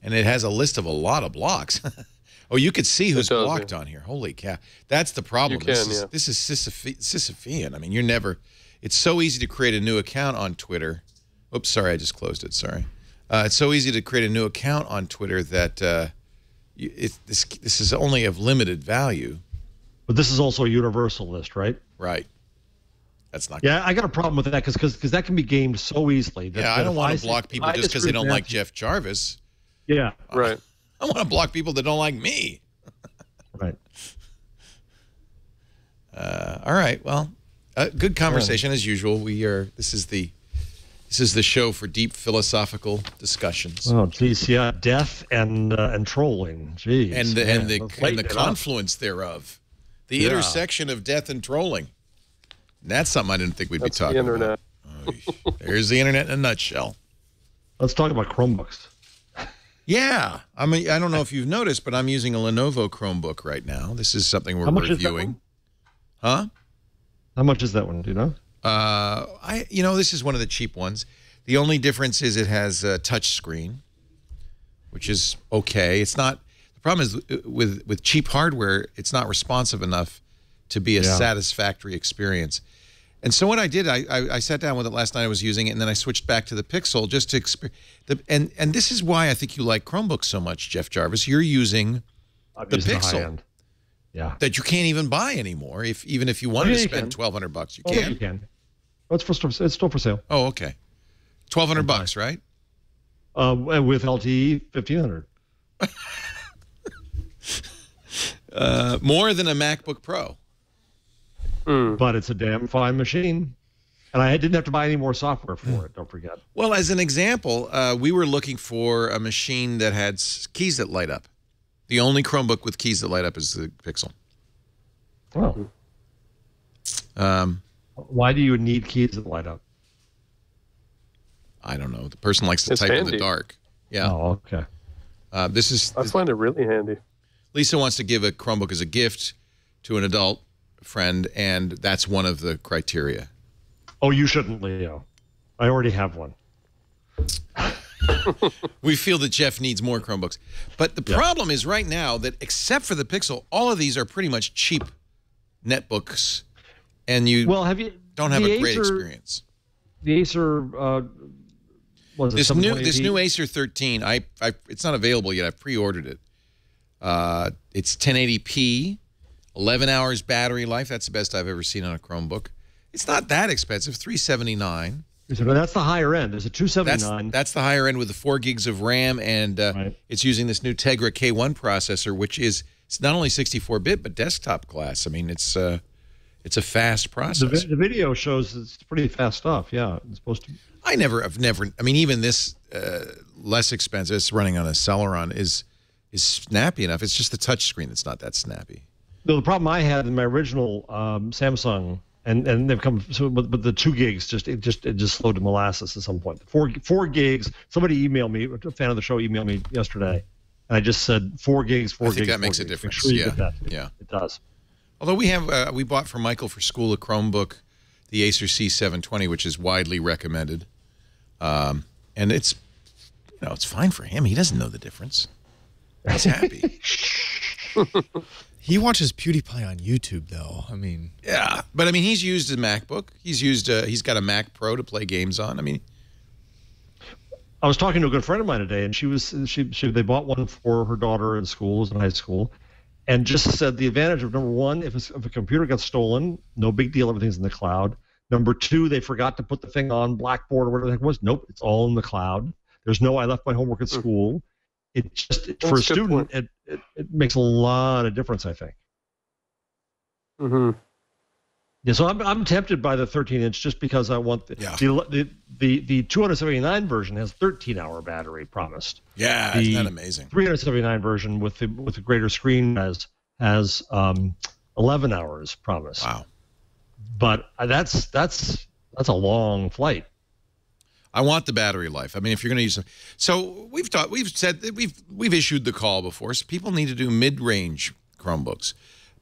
And it has a list of a lot of blocks. Oh, you could see who's blocked on here. Holy cow. That's the problem. This is Sisyphean. I mean, it's so easy to create a new account on Twitter. Oops, sorry, I just closed it. Sorry. It's so easy to create a new account on Twitter that this is only of limited value. But this is also a universal list, right? Right. That's not good. I got a problem with that because that can be gamed so easily. That, I don't want to block people just because they don't like Jeff Jarvis. Yeah. Right. I want to block people that don't like me. Right. All right. Well, good conversation as usual. This is the show for deep philosophical discussions. Oh, geez, yeah, death and trolling, geez, and the confluence thereof, the intersection of death and trolling. And that's something I didn't think we'd be talking about. Oh, there's the internet in a nutshell. Let's talk about Chromebooks. Yeah, I mean, I don't know if you've noticed, but I'm using a Lenovo Chromebook right now. This is something we're reviewing. Huh? How much is that one? Do you know? This is one of the cheap ones. The only difference is it has a touch screen, which is okay. It's not. The problem is with cheap hardware, it's not responsive enough to be a satisfactory experience. And so what I did, I sat down with it last night. I was using it, and then I switched back to the Pixel just to experience. And this is why I think you like Chromebooks so much, Jeff Jarvis. You're using the Pixel, that you can't even buy anymore. Even if you wanted to spend $1,200, you can. You can. Oh, it's still for sale. Oh, okay. $1,200, right? With LTE, $1,500. More than a MacBook Pro. But it's a damn fine machine. And I didn't have to buy any more software for it, don't forget. Well, as an example, we were looking for a machine that had keys that light up. The only Chromebook with keys that light up is the Pixel. Oh. Why do you need keys that light up? I don't know. The person likes to type in the dark. Yeah. Oh, okay. I find it really handy. Lisa wants to give a Chromebook as a gift to an adult friend, and that's one of the criteria. Oh, you shouldn't, Leo. I already have one. We feel that Jeff needs more Chromebooks. But the problem is right now that except for the Pixel, all of these are pretty much cheap netbooks, and you don't have a great experience. The Acer, this new Acer 13, it's not available yet. I've pre-ordered it. It's 1080p, 11 hours battery life. That's the best I've ever seen on a Chromebook. It's not that expensive, $379. That's the higher end. There's a $279. That's the higher end with the 4 gigs of RAM, and it's using this new Tegra K1 processor, which is not only 64-bit but desktop class. I mean, it's a fast processor. The video shows it's pretty fast stuff. Yeah, it's supposed to. I mean, even this less expensive, it's running on a Celeron, is snappy enough. It's just the touch screen that's not that snappy. No, the problem I had in my original Samsung. And they've come but the 2 gigs it just slowed to molasses at some point. 4 gigs. Somebody emailed me, a fan of the show emailed me yesterday, and I just said 4 gigs. I think that makes a difference. Make sure you get that. Yeah, it does. Although we bought for Michael for school a Chromebook, the Acer C720, which is widely recommended, and it's No, it's fine for him. He doesn't know the difference. He's happy. He watches PewDiePie on YouTube, though. I mean, yeah, but I mean, he's used a MacBook. He's got a Mac Pro to play games on. I mean, I was talking to a good friend of mine today, and they bought one for her daughter in school, in high school, and just said the advantage of, number one, if a computer gets stolen, no big deal, everything's in the cloud. Number two, they forgot to put the thing on Blackboard or whatever the heck it was. Nope, it's all in the cloud. There's no I left my homework at school. It just, for a student, it makes a lot of difference, I think. Mm-hmm. Yeah, so I'm tempted by the 13-inch just because I want the 279 version has 13-hour battery promised. Yeah, isn't that amazing? 379 version with the greater screen has 11 hours promised. Wow. But that's a long flight. I want the battery life. I mean, if you're going to use them, so we've said that we've issued the call before. So people need to do mid-range Chromebooks.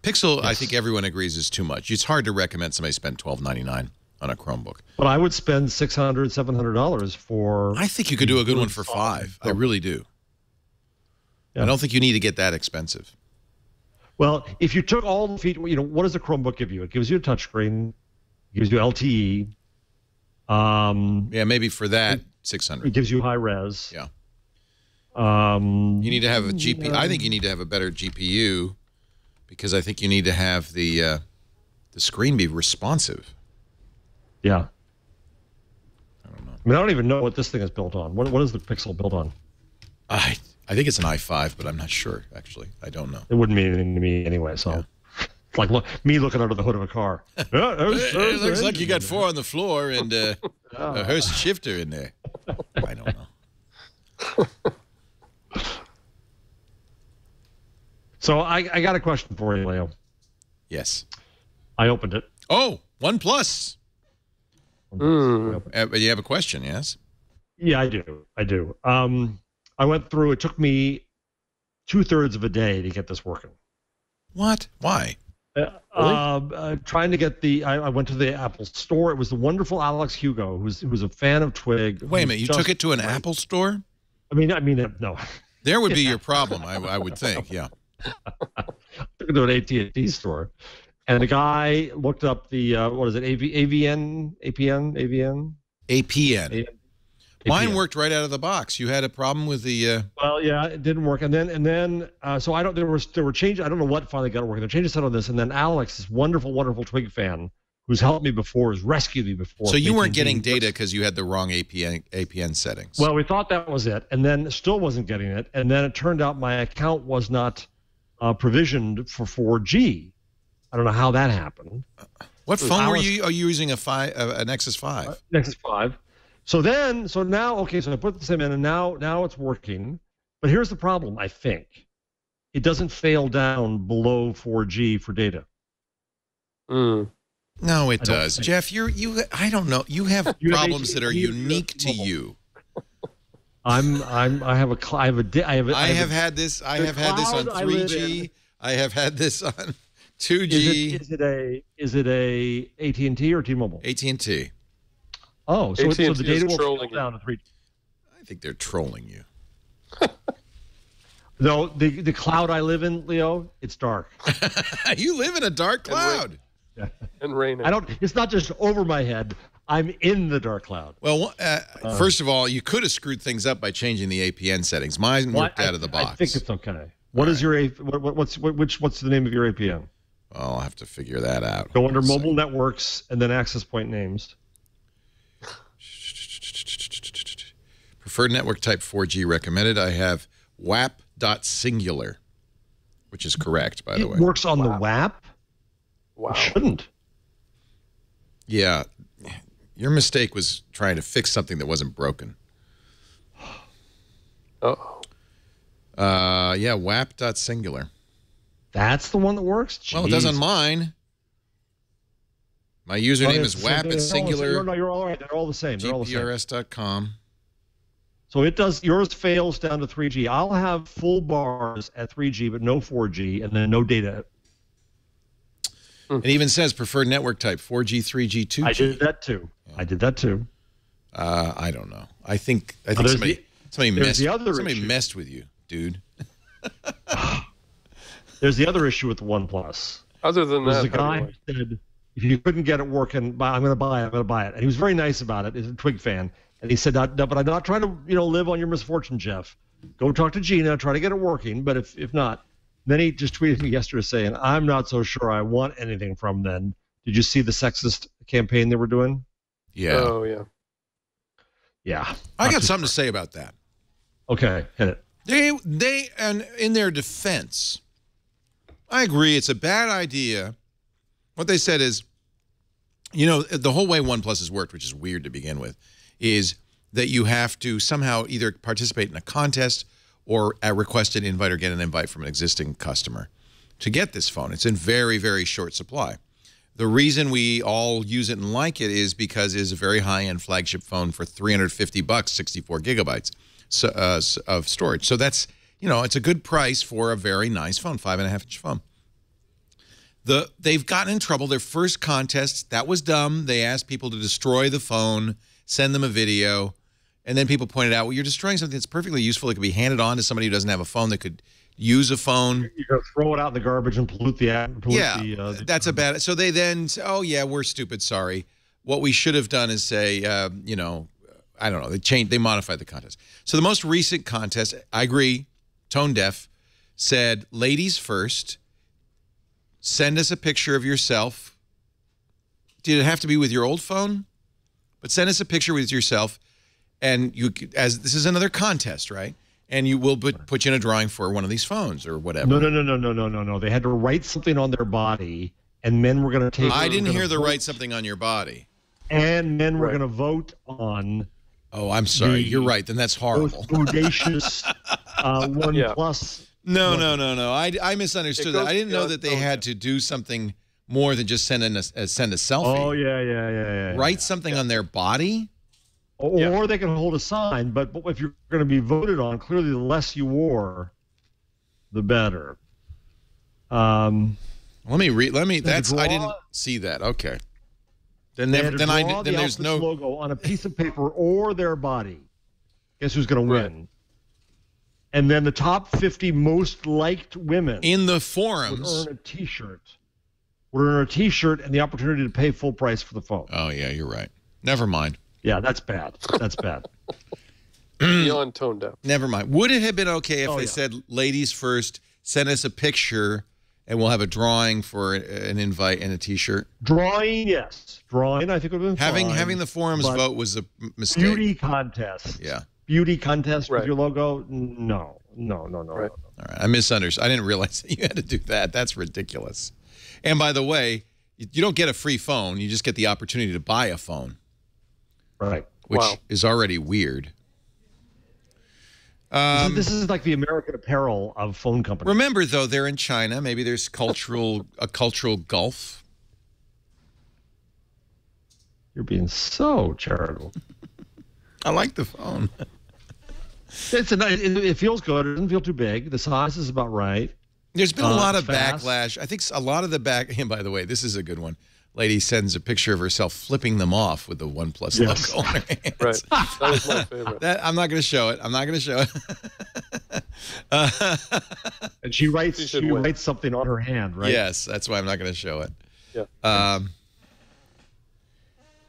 Pixel, yes. I think everyone agrees, is too much. It's hard to recommend somebody spend $12.99 on a Chromebook. But I would spend $600, $700 for. I think you could do a good one for $5. I really do. Yeah. I don't think you need to get that expensive. Well, if you took all the features, what does a Chromebook give you? It gives you a touchscreen, it gives you LTE. Yeah, maybe for that, 600. It gives you high res. Yeah. You need to have a GPU. I think you need to have a better GPU because I think you need to have the screen be responsive. Yeah. I don't know. I mean, I don't even know what this thing is built on. What is the Pixel built on? I think it's an i5, but I'm not sure, actually. I don't know. It wouldn't mean anything to me anyway, so. Yeah. It's like me looking under the hood of a car. It looks like you got 4 on the floor and a Hurst shifter in there. I don't know. So I got a question for you, Leo. Yes. I opened it. Oh, OnePlus. But you have a question, yes? Yeah, I do. I went through. It took me 2/3 of a day to get this working. What? Why? Trying to get I went to the Apple store. It was the wonderful Alex Hugo, who's a fan of Twig. Wait a minute, you took it to an Apple store? I mean, no. There would be your problem, I would think. Yeah. I took it to an AT&T store, and the guy looked up the what is it? APN. Mine worked right out of the box. You had a problem with the. Well, yeah, it didn't work, and then so I don't. There were changes. I don't know what finally got it working. There were changes on this, and then Alex, this wonderful Twig fan, who's helped me before, has rescued me before. So you weren't getting data because you had the wrong APN settings. Well, we thought that was it, and then still wasn't getting it, and then it turned out my account was not provisioned for 4G. I don't know how that happened. What phone are you using? An Nexus 5? Nexus 5. So now, okay, so I put the SIM in, and now it's working. But here's the problem, I think. It doesn't fail down below 4G for data. No, it does. Jeff, I don't know. You have problems that are unique to you. I have had this on 3G. I have had this on 2G. Is it a AT&T or T-Mobile? AT&T. Oh, so the data will fall down to 3G. I think they're trolling you. No, the cloud I live in, Leo, it's dark. You live in a dark cloud. And raining. It's not just over my head. I'm in the dark cloud. Well, first of all, you could have screwed things up by changing the APN settings. Mine worked out of the box. I think it's okay. What's the name of your APN? Well, I'll have to figure that out. Go under mobile networks and then access point names. Preferred network type 4G recommended. I have WAP.singular, which is correct, by the way. It works on the WAP? Wow. It shouldn't. Yeah. Your mistake was trying to fix something that wasn't broken. Uh-oh. Yeah, WAP.singular. That's the one that works? Jeez. Well, it does on mine. My username is WAP at singular. No, you're all right. They're all the same. They're all the same. GPRS.com. So it does. Yours fails down to 3G. I'll have full bars at 3G, but no 4G, and then no data. It even says preferred network type 4G, 3G, 2G. I did that too. Yeah. I did that too. I don't know. I think somebody Somebody messed with you, dude. There's the other issue with the OnePlus. Other than that, the guy who said, if you couldn't get it working, I'm going to buy it. And he was very nice about it. He's a Twig fan. And he said, no, but I'm not trying to, live on your misfortune, Jeff. Go talk to Gina, try to get it working. But if not, then he just tweeted me yesterday saying, I'm not so sure I want anything from them. Did you see the sexist campaign they were doing? Yeah. Oh, yeah. Yeah. I got something to say about that. Okay, hit it. They and in their defense, I agree it's a bad idea. What they said is, the whole way OnePlus has worked, which is weird to begin with, is that you have to somehow either participate in a contest or request an invite or get an invite from an existing customer to get this phone. It's in very, very short supply. The reason we all use it and like it is because it is a very high-end flagship phone for $350, 64 gigabytes of storage. So that's, it's a good price for a very nice phone, 5.5-inch phone. They've gotten in trouble. Their first contest, that was dumb. They asked people to destroy the phone, send them a video, and then people pointed out, well, you're destroying something that's perfectly useful. It could be handed on to somebody who doesn't have a phone that could use a phone. You're going to throw it out in the garbage and pollute the atmosphere. That's a bad. So they then say, oh, yeah, we're stupid. Sorry. What we should have done is say, I don't know. They modified the contest. So the most recent contest, I agree, tone deaf, said, ladies first, send us a picture of yourself. Did it have to be with your old phone? But send us a picture with yourself. And this is another contest, right? And you will put you in a drawing for one of these phones or whatever. No. They had to write something on their body, and men were going to take. I didn't hear the write something on your body. And men were going to vote on. Oh, I'm sorry. You're right. Then that's horrible. Audacious OnePlus. No. I misunderstood that. I didn't know that they had to do something more than just send a selfie. Oh yeah. Write something on their body. Or they can hold a sign, but if you're going to be voted on, clearly the less you wore, the better. Let me read. I didn't see that. Okay. Then there's no logo on a piece of paper or their body. Guess who's going to win? And then the top 50 most liked women in the forums would earn a T-shirt. Would earn a T-shirt and the opportunity to pay full price for the phone. Oh yeah, you're right. Never mind. Yeah, that's bad. That's bad. Beyond tone deaf. Never mind. Would it have been okay if they said, ladies first, send us a picture, and we'll have a drawing for an invite and a T-shirt? Drawing, yes. Drawing, I think would have been fine. Having the forums vote was a mistake. Beauty contest. Yeah. Beauty contest with your logo? No. All right. I misunderstood. I didn't realize that you had to do that. That's ridiculous. And by the way, you don't get a free phone. You just get the opportunity to buy a phone. Right. Which is already weird. This is like the American Apparel of phone companies. Remember, though, they're in China. Maybe there's a cultural gulf. You're being so charitable. I like the phone. It feels good. It doesn't feel too big. The size is about right. There's been a lot of backlash. I think a lot of the and by the way, this is a good one. Lady sends a picture of herself flipping them off with the OnePlus logo on her hands. Right. That was my favorite. I'm not going to show it. I'm not going to show it. And she writes something on her hand, right? Yes, that's why I'm not going to show it. Yeah.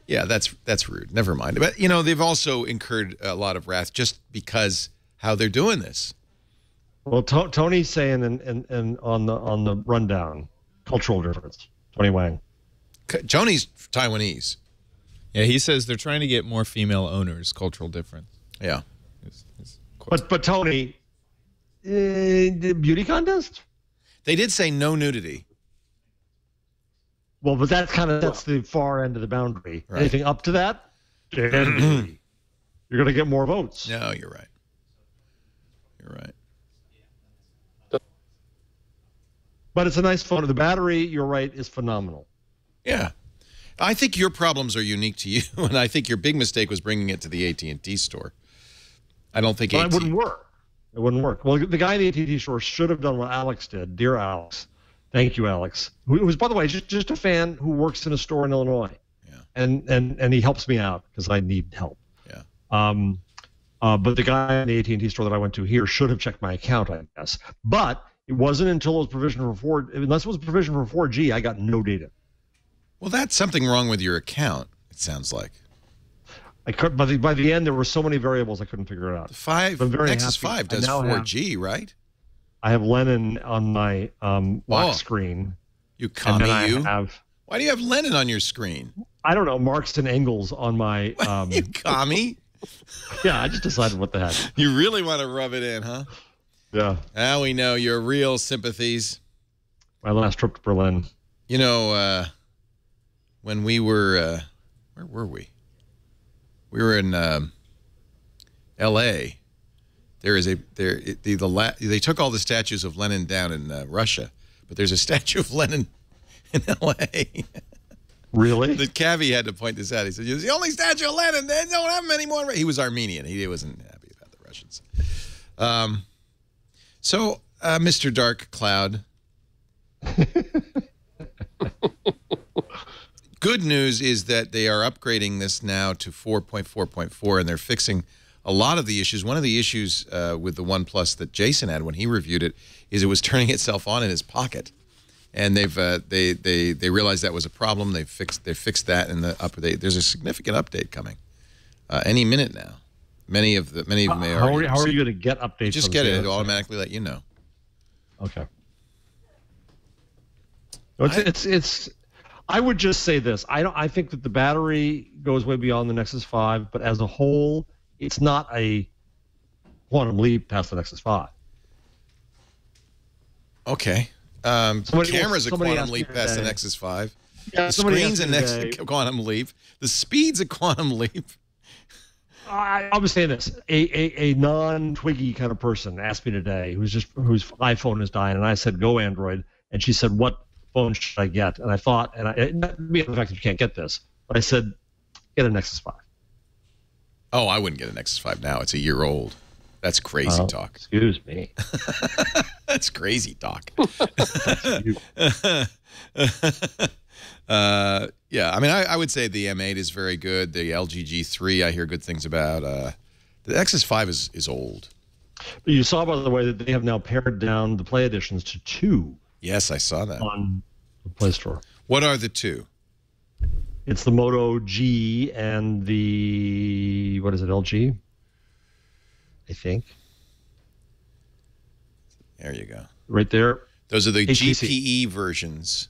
Yeah, that's rude. Never mind. But, they've also incurred a lot of wrath just because how they're doing this. Well, Tony's saying on the rundown, cultural difference. Tony Wang. Tony's Taiwanese. Yeah, he says they're trying to get more female owners. Cultural difference. Yeah. But Tony, the beauty contest? They did say no nudity. Well, but that's the far end of the boundary. Right. Anything up to that, you're going to get more votes. No, you're right. You're right. But it's a nice phone. The battery, you're right, is phenomenal. Yeah. I think your problems are unique to you, and I think your big mistake was bringing it to the AT&T store. I don't think it wouldn't work. It wouldn't work. Well, the guy in the AT&T store should have done what Alex did. Dear Alex. Thank you, Alex. Who was, by the way, just a fan who works in a store in Illinois. Yeah. And he helps me out because I need help. Yeah. But the guy in the AT&T store that I went to here should have checked my account, I guess. But it wasn't until it was provisioned for unless it was provisioned for 4G, I got no data. Well, that's something wrong with your account, it sounds like. I could, by the end, there were so many variables I couldn't figure it out. The Nexus 5 does 4G, right? I have Lennon on my lock screen. You commie, you. Why do you have Lennon on your screen? I don't know, Marx and Engels on my... you commie? Yeah, I just decided what the heck. You really want to rub it in, huh? Yeah. Now we know your real sympathies. My last trip to Berlin. You know, when we were... where were we? We were in L.A. They took all the statues of Lenin down in Russia, but there's a statue of Lenin in L.A. Really? The cabbie had to point this out. He said, "It's the only statue of Lenin. They don't have him anymore." He was Armenian. He wasn't happy about the Russians. So, Mr. Dark Cloud. Good news is that they are upgrading this now to 4.4.4, and they're fixing a lot of the issues. One of the issues with the OnePlus that Jason had when he reviewed it is it was turning itself on in his pocket, and they realized that was a problem. They fixed that in the update. There's a significant update coming any minute now. Many of them may already. How are you going to get updates? You just get it. It'll automatically let you know. Okay. It's. I would just say this. I think that the battery goes way beyond the Nexus 5, but as a whole, it's not a quantum leap past the Nexus 5. Okay. Camera's a quantum leap past the Nexus 5. Yeah, the screen's a quantum leap. The speed's a quantum leap. I was saying this. A non-Twiggy kind of person asked me today whose iPhone is dying, and I said, go Android. And she said, what phone should I get? And I thought, not the fact that you can't get this, but I said, get a Nexus 5. Oh, I wouldn't get a Nexus 5 now. It's a year old. That's crazy talk. Excuse me. That's crazy talk. Yeah, I mean, I would say the M8 is very good. The LG G3 I hear good things about. The Nexus 5 is old. But you saw, by the way, that they have now pared down the Play Editions to 2. Yes, I saw that. On the Play Store. What are the 2? It's the Moto G and the, what is it, LG? I think. There you go. Right there. Those are the HTC. GPE versions.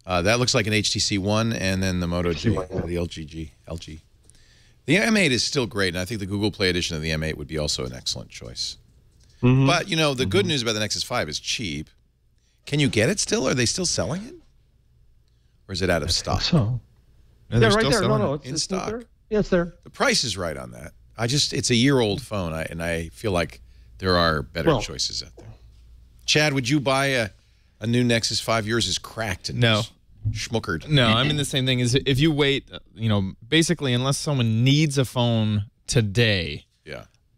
That looks like an HTC One, and then the Moto G, the LG. The M8 is still great, and I think the Google Play Edition of the M8 would be also an excellent choice. Mm-hmm. But, you know, the good news about the Nexus 5 is cheap. Can you get it still? Are they still selling it? Or is it out of stock? So. No, yeah, right there. No, it's in stock. There. Yeah, it's there. The price is right on that. It's a year-old phone, and I feel like there are better choices out there. Chad, would you buy a new Nexus 5? Yours is cracked and schmuckered. No, I mean the same thing. Is if you wait, you know, basically unless someone needs a phone today,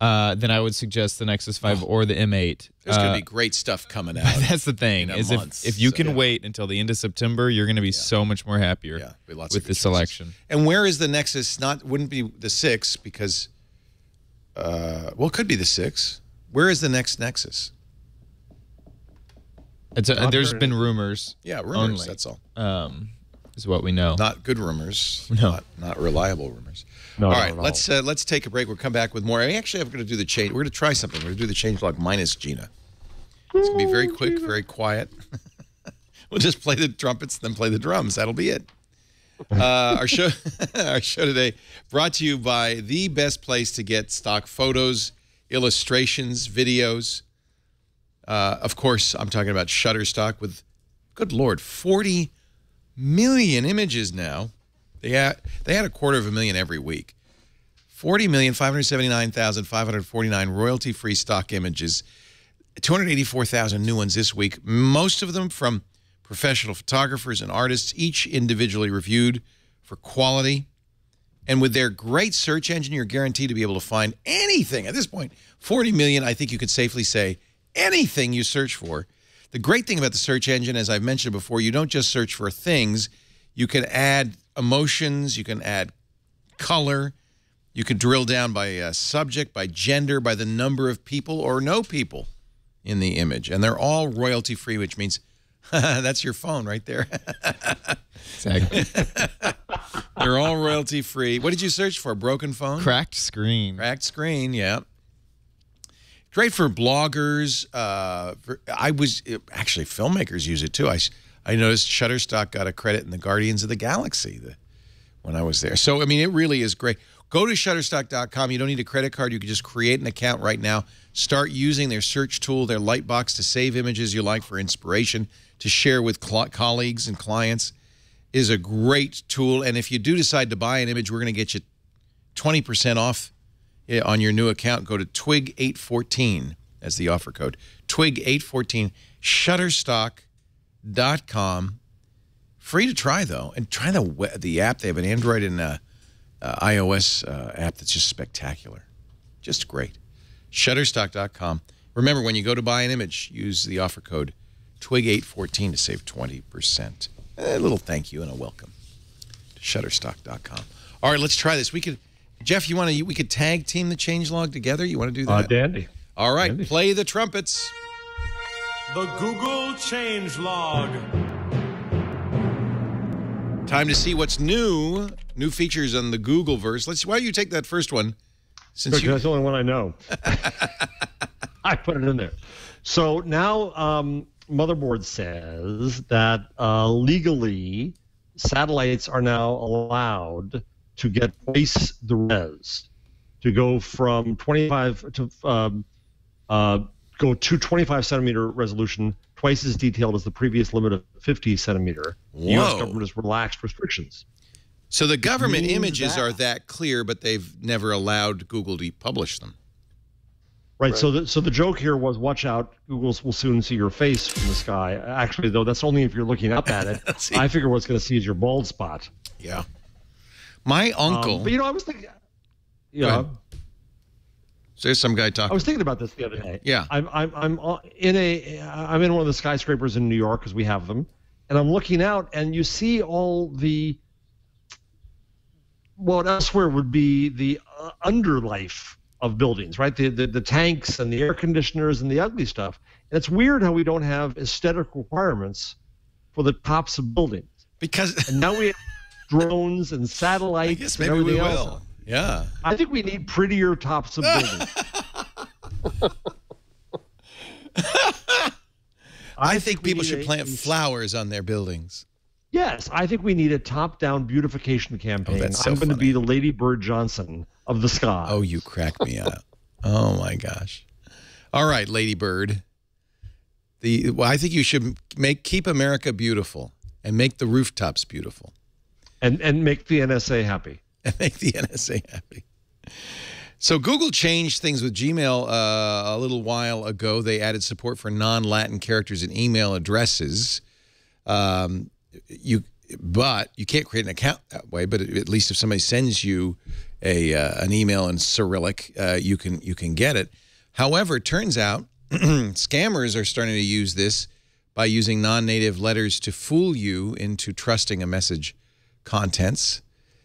then I would suggest the Nexus 5 or the M8. There's going to be great stuff coming out. That's the thing. Is if you can wait until the end of September, you're going to be so much more happier with the selection. And where is the Nexus? Wouldn't be the 6 because, well, it could be the 6. Where is the next Nexus? There's been rumors. Yeah, rumors. Only, that's all. Is what we know. Not good rumors. No, not reliable rumors. No, all right, let's take a break. We'll come back with more. I actually am going to do the change. We're going to try something. We're going to do the change log minus Gina. It's going to be very quick, very quiet. We'll just play the trumpets, then play the drums. That'll be it. Our show today brought to you by the best place to get stock photos, illustrations, videos. Of course, I'm talking about Shutterstock with, good Lord, 40 million images now. They had 250,000 every week. 40,579,549 royalty-free stock images. 284,000 new ones this week. Most of them from professional photographers and artists, each individually reviewed for quality. And with their great search engine, you're guaranteed to be able to find anything. At this point, 40 million, I think you could safely say, anything you search for. The great thing about the search engine, as I've mentioned before, you don't just search for things. You can add emotions. You can add color. You can drill down by subject, by gender, by the number of people or no people in the image. And they're all royalty-free, which means that's your phone right there. Exactly. They're all royalty-free. What did you search for? Broken phone? Cracked screen. Cracked screen, yeah. Great for bloggers. Actually, filmmakers use it too. I noticed Shutterstock got a credit in the Guardians of the Galaxy when I was there. So, I mean, it really is great. Go to Shutterstock.com. You don't need a credit card. You can just create an account right now. Start using their search tool, their Lightbox, to save images you like for inspiration, to share with colleagues and clients. Is a great tool. And if you do decide to buy an image, we're going to get you 20% off on your new account. Go to Twig814 as the offer code. Twig814. Shutterstock.com. Free to try, though. And try the app. They have an Android and iOS app that's just spectacular. Just great. Shutterstock.com. Remember, when you go to buy an image, use the offer code Twig814 to save 20%. A little thank you and a welcome to Shutterstock.com. All right, let's try this. Jeff, we could tag team the changelog together? You want to do that? Dandy. All right, Dandy. Play the trumpets. The Google changelog. Time to see what's new. New features on the Googleverse. Why don't you take that first one? That's the only one I know. I put it in there. So now Motherboard says that legally satellites are now allowed to get twice the res, to go from 25 to go to 25 centimeter resolution, twice as detailed as the previous limit of 50 centimeter. The U.S. government has relaxed restrictions. So the government images are that clear, but they've never allowed Google to publish them. Right. So the joke here was, watch out, Google will soon see your face from the sky. Actually, though, that's only if you're looking up at it. I figure what's going to see is your bald spot. Yeah. My uncle. But I was thinking. Yeah. So there's some guy talking. I was thinking about this the other day. Yeah. I'm in one of the skyscrapers in New York, because we have them, and I'm looking out, and you see all the what elsewhere would be the underlife of buildings, right? The tanks and the air conditioners and the ugly stuff. And it's weird how we don't have aesthetic requirements for the tops of buildings. And now we have drones and satellites. I guess maybe we will. Yeah. I think we need prettier tops of buildings. I think people should plant flowers on their buildings. Yes, I think we need a top-down beautification campaign. Oh, that's so I'm going to funny. be the Lady Bird Johnson of the sky. Oh, you crack me up. Oh, my gosh. All right, Lady Bird. I think you should keep America beautiful and make the rooftops beautiful. And make the NSA happy. And make the NSA happy. So Google changed things with Gmail a little while ago. They added support for non-Latin characters in email addresses. But you can't create an account that way. But at least if somebody sends you an email in Cyrillic, you can get it. However, it turns out scammers are starting to use this by using non-native letters to fool you into trusting a message contents.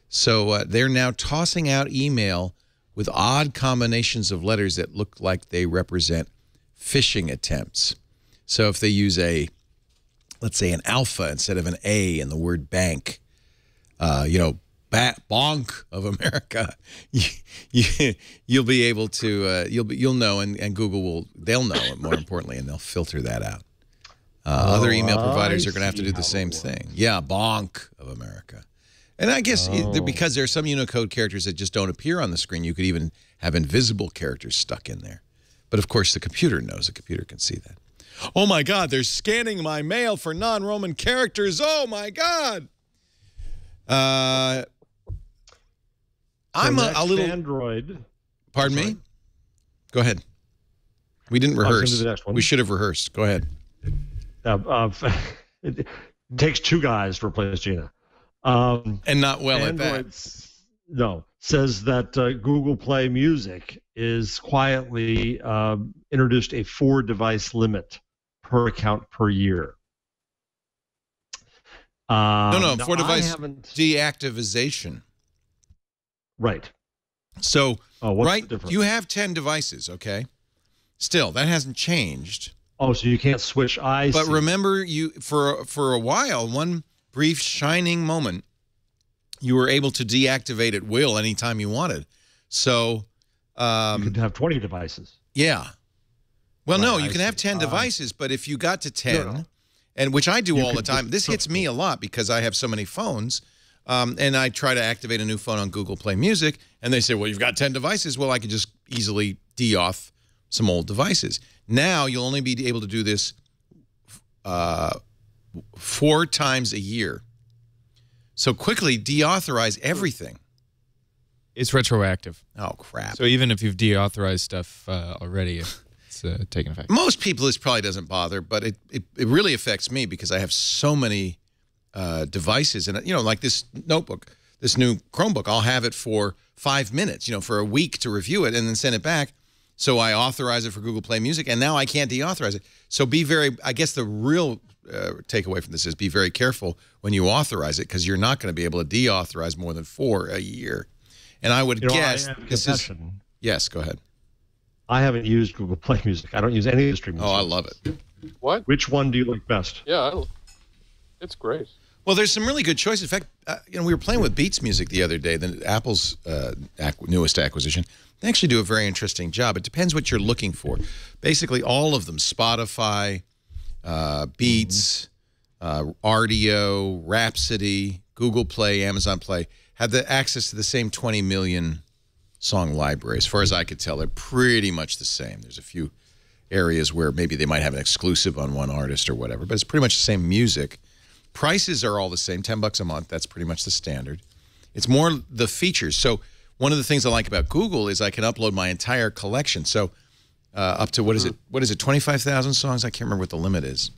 So they're now tossing out email with odd combinations of letters that look like they represent phishing attempts. So if they use let's say an alpha instead of an A in the word bank, bonk of America, you'll be able to, you'll know, and Google they'll know it, more importantly, and they'll filter that out. Other email providers are going to have to do the same thing. Yeah, bonk of America. And I guess because there are some Unicode characters that just don't appear on the screen, you could even have invisible characters stuck in there. But of course, the computer knows. The computer can see that. Oh my God, they're scanning my mail for non-Roman characters. Oh my God. I'm a little Android. Pardon me? Go ahead. We didn't rehearse. The next one. We should have rehearsed. Go ahead. It takes two guys to replace Gina. And not well Android, at that. No, says that Google Play Music is quietly introduced a 4-device limit per account per year. No, 4-device deactivation. Right. So, what's right, the difference? you have 10 devices, okay? Still, that hasn't changed. Oh, so you can't switch eyes. But remember, you for a while, one brief shining moment, you were able to deactivate at will anytime you wanted. So you could have 20 devices. yeah. Well, no, Right, you can have 10 devices, but if you got to 10, No. and which I do You all the could time, just this hits me a lot because I have so many phones, and I try to activate a new phone on Google Play Music, and they say, well, you've got 10 devices. Well, I could just easily de-auth some old devices. Now you'll only be able to do this 4 times a year. So quickly deauthorize everything. It's retroactive. Oh, crap. So even if you've deauthorized stuff already, it's taking effect. Most people, this probably doesn't bother, but it really affects me because I have so many devices. And, you know, like this notebook, this new Chromebook, I'll have it for 5 minutes, you know, for a week to review it and then send it back. So I authorize it for Google Play Music, and now I can't deauthorize it. So be very, I guess the real takeaway from this is be very careful when you authorize it because you're not going to be able to deauthorize more than 4 a year. And I would guess this is... Yes, go ahead. I haven't used Google Play Music. I don't use any of the streaming Oh, I services. love it. What? Which one do you like best? Yeah, it's great. Well, there's some really good choices. In fact, you know, we were playing with Beats Music the other day, Apple's newest acquisition. They actually do a very interesting job. It depends what you're looking for. Basically, all of them, Spotify, Beats, Rdio, Rhapsody, Google Play, Amazon Play, have the access to the same 20 million song library. As far as I could tell, they're pretty much the same. There's a few areas where maybe they might have an exclusive on one artist or whatever, but it's pretty much the same music. Prices are all the same, $10 a month. That's pretty much the standard. It's more the features. So one of the things I like about Google is I can upload my entire collection. So up to, what is it, 25,000 songs? I can't remember what the limit is.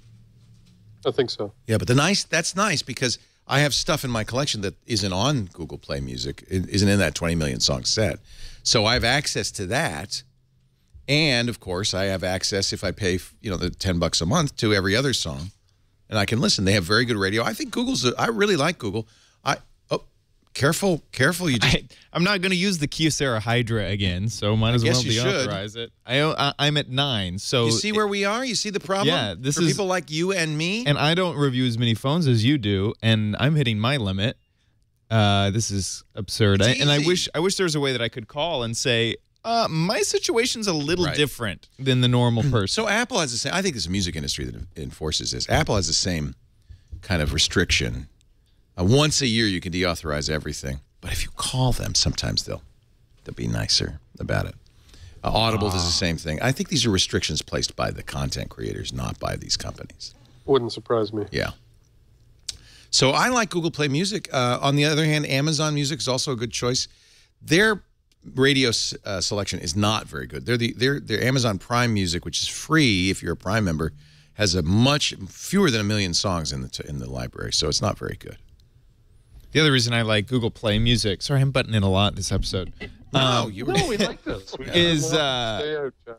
I think so. Yeah, but that's nice because I have stuff in my collection that isn't on Google Play Music. It isn't in that 20 million song set. So I have access to that. And, of course, I have access, if I pay, you know, the $10 a month, to every other song. And I can listen. They have very good radio. I think I really like Google. Careful. You just, I'm not going to use the Kyocera Hydra again, so might as well deauthorize it. I'm at 9, so... You see where we are? You see the problem? Yeah, this For is... people like you and me? And I don't review as many phones as you do, and I'm hitting my limit. This is absurd. And I wish there was a way that I could call and say, my situation's a little different than the normal person. So Apple has the same... I think it's the music industry that enforces this. Apple has the same kind of restriction. Once a year, you can deauthorize everything. But if you call them, sometimes they'll be nicer about it. Audible does the same thing. I think these are restrictions placed by the content creators, not by these companies. Wouldn't surprise me. Yeah. So I like Google Play Music. On the other hand, Amazon Music is also a good choice. Their radio selection is not very good. Their Amazon Prime Music, which is free if you're a Prime member, has a much fewer than 1 million songs in the library, so it's not very good. The other reason I like Google Play Music, sorry, I'm butting in a lot this episode. No, we like this.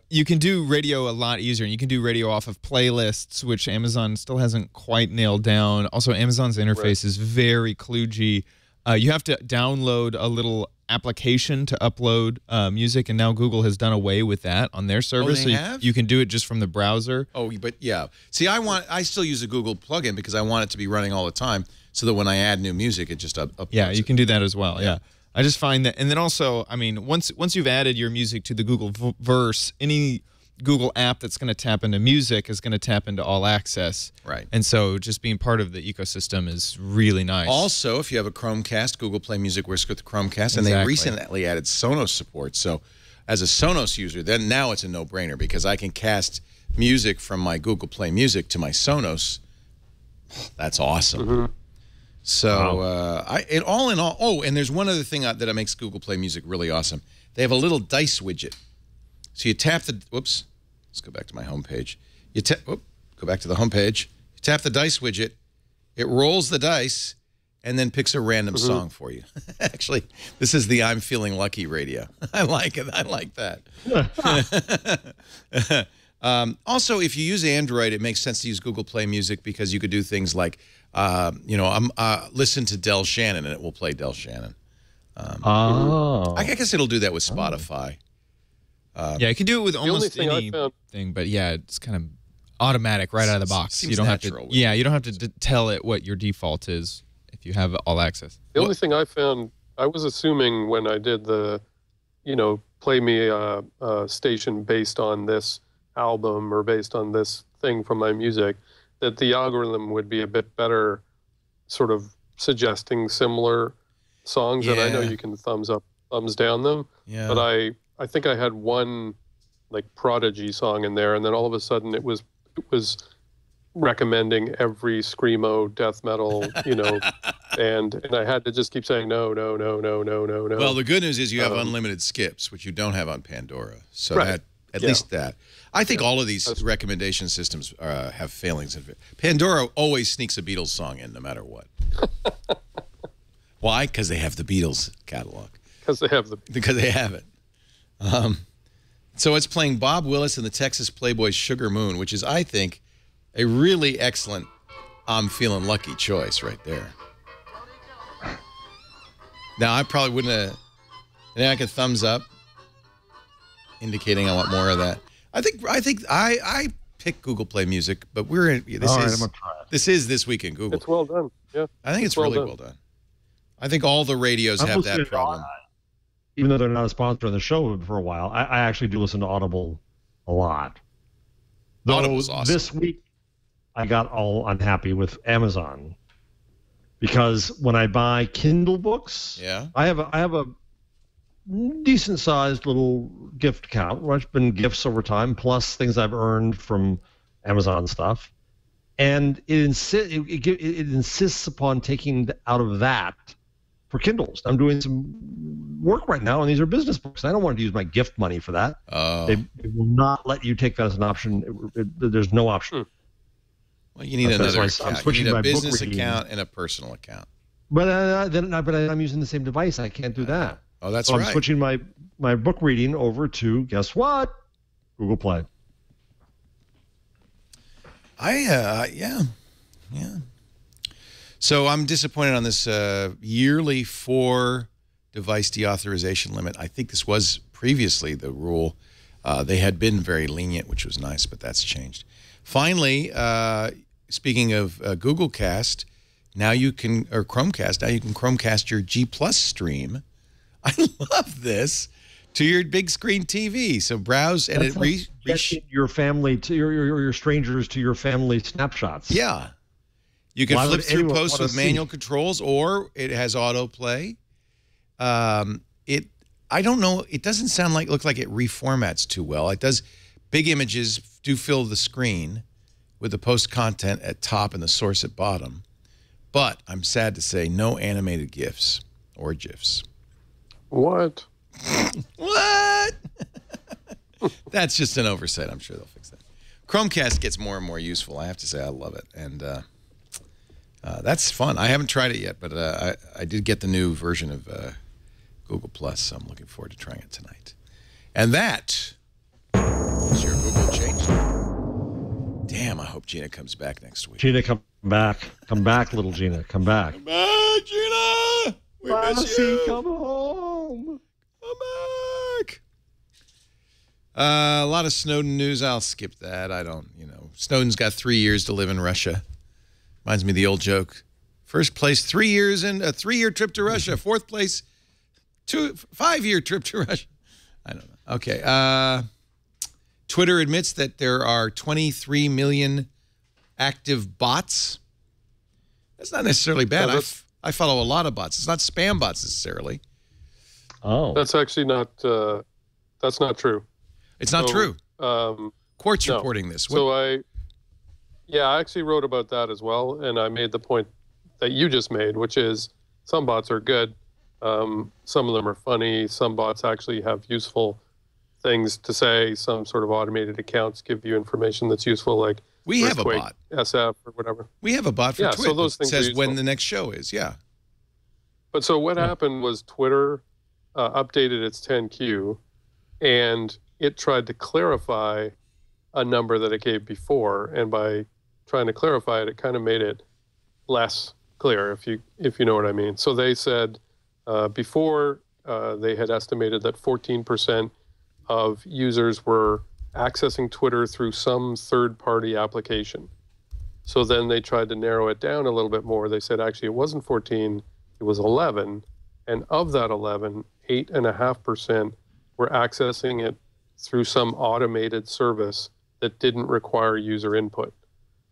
You can do radio a lot easier, and you can do radio off of playlists, which Amazon still hasn't quite nailed down. Also, Amazon's interface is very kludgy. You have to download a little application to upload music, and now Google has done away with that on their service. They so have? you can do it just from the browser. Oh, but yeah. See, I still use a Google plugin because I want it to be running all the time, so that when I add new music, it just uploads. Yeah, you can do that as well. Yeah. I just find that, and then also, I mean, once you've added your music to the Google verse, any Google app that's going to tap into music is going to tap into All Access. Right. And so just being part of the ecosystem is really nice. Also, if you have a Chromecast, Google Play Music works with the Chromecast, and they recently added Sonos support. So as a Sonos user, then now it's a no-brainer because I can cast music from my Google Play Music to my Sonos. That's awesome. Mm-hmm. So all in all, oh, and there's one other thing that makes Google Play Music really awesome. They have a little dice widget. So you tap the, whoops, let's go back to my home page. Go back to the home page. You tap the dice widget, it rolls the dice, and then picks a random song for you. Actually, this is the I'm Feeling Lucky radio. I like it. I like that. Also, if you use Android, it makes sense to use Google Play Music because you could do things like, listen to Del Shannon, and it will play Del Shannon. I guess it'll do that with Spotify. Yeah, it can do it with almost anything, but yeah, it's kind of automatic right out of the box. You don't have to. Yeah, you don't have to tell it what your default is if you have all access. The only thing I found, I was assuming when I did the, play me a station based on this album or based on this thing from my music, that the algorithm would be a bit better, sort of suggesting similar songs. Yeah. And I know you can thumbs up, thumbs down them. Yeah. But I think I had one like Prodigy song in there, and then all of a sudden it was recommending every screamo death metal, and I had to just keep saying no. Well, the good news is you have unlimited skips, which you don't have on Pandora. So right. at least that. I think all of these recommendation systems have failings. Pandora always sneaks a Beatles song in, no matter what. Why? Because they have the Beatles catalog. Because they have it. So it's playing Bob Willis and the Texas Playboys' Sugar Moon, which is, I think, a really excellent I'm Feeling Lucky choice right there. Now, I probably wouldn't have... Then I could thumbs up, indicating I want more of that. I think I pick Google Play Music, but we're in... This is This Week in Google. It's well done, yeah. I think it's really well done. I think all the radios have that problem. Even though they're not a sponsor of the show for a while, I actually do listen to Audible a lot. Audible's awesome. This week, I got all unhappy with Amazon because when I buy Kindle books, I have a decent-sized little gift account where it's been gifts over time, plus things I've earned from Amazon stuff, and it insists upon taking out of that for Kindles. I'm doing some work right now, and these are business books. I don't want to use my gift money for that. They will not let you take that as an option. There's no option. Well, you need another account. You need a business account and a personal account. But I'm using the same device. I can't do that. Oh, that's so right. I'm switching my book reading over to, guess what? Google Play. Yeah. So I'm disappointed on this yearly 4-device deauthorization limit. I think this was previously the rule. They had been very lenient, which was nice, but that's changed. Finally, speaking of Google Cast, now you can, or Chromecast, now you can Chromecast your G Plus stream. I love this. To your big screen TV. So browse and your family to your strangers to your family snapshots. Yeah. You can flip through posts with manual controls, or it has autoplay. I don't know. It doesn't look like it reformats too well. It does. Big images do fill the screen with the post content at top and the source at bottom. But I'm sad to say, no animated GIFs or GIFs. What? What? That's just an oversight. I'm sure they'll fix that. Chromecast gets more and more useful. I have to say, I love it. And that's fun. I haven't tried it yet, but I did get the new version of Google Plus, so I'm looking forward to trying it tonight. And that is your Google Change. Damn, I hope Gina comes back next week. Gina, come back. Come back, little Gina. Come back. Come back, Gina! We miss you! Come home! Come back! A lot of Snowden news. I'll skip that. I don't, Snowden's got 3 years to live in Russia. Reminds me of the old joke. First place, 3 years in a 3-year trip to Russia. Fourth place, 5-year trip to Russia. I don't know. Okay. Twitter admits that there are 23 million active bots. That's not necessarily bad. I follow a lot of bots. It's not spam bots necessarily. Oh. That's actually not, that's not true. It's not true. Quartz reporting this. So I actually wrote about that as well, and I made the point that you just made, which is some bots are good. Some of them are funny. Some bots actually have useful things to say. Some sort of automated accounts give you information that's useful, like we have a bot, SF or whatever. We have a bot for Twitter. So those things says when the next show is. Yeah. But so what happened was Twitter updated its 10Q, and it tried to clarify a number that it gave before, and by trying to clarify it, it kind of made it less clear, if you know what I mean. So they said Before, they had estimated that 14% of users were accessing Twitter through some third-party application. So then they tried to narrow it down a little bit more. They said, actually, it wasn't 14, it was 11. And of that 11, 8.5% were accessing it through some automated service that didn't require user input.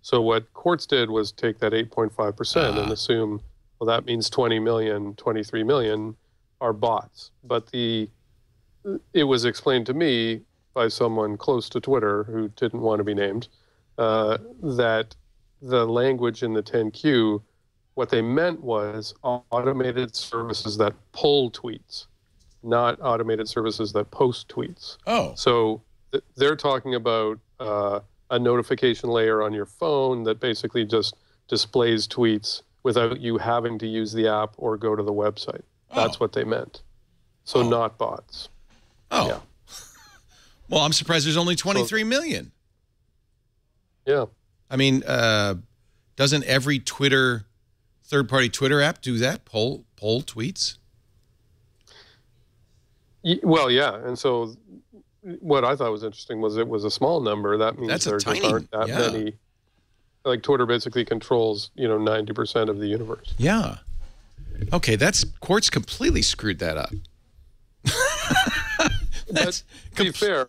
So what courts did was take that 8.5% and assume, well, that means 20 million, 23 million are bots. But it was explained to me by someone close to Twitter who didn't want to be named, that the language in the 10Q, what they meant was automated services that pull tweets, not automated services that post tweets. Oh. So they're talking about a notification layer on your phone that basically just displays tweets without you having to use the app or go to the website. That's what they meant. So not bots. Oh. Yeah. Well, I'm surprised there's only 23 million. Yeah. I mean, doesn't every third-party Twitter app do that? Poll tweets? Well, yeah. And so what I thought was interesting was it was a small number. That means there just aren't that many. Like Twitter basically controls, 90% of the universe. Yeah. Okay, courts completely screwed that up. But to be fair,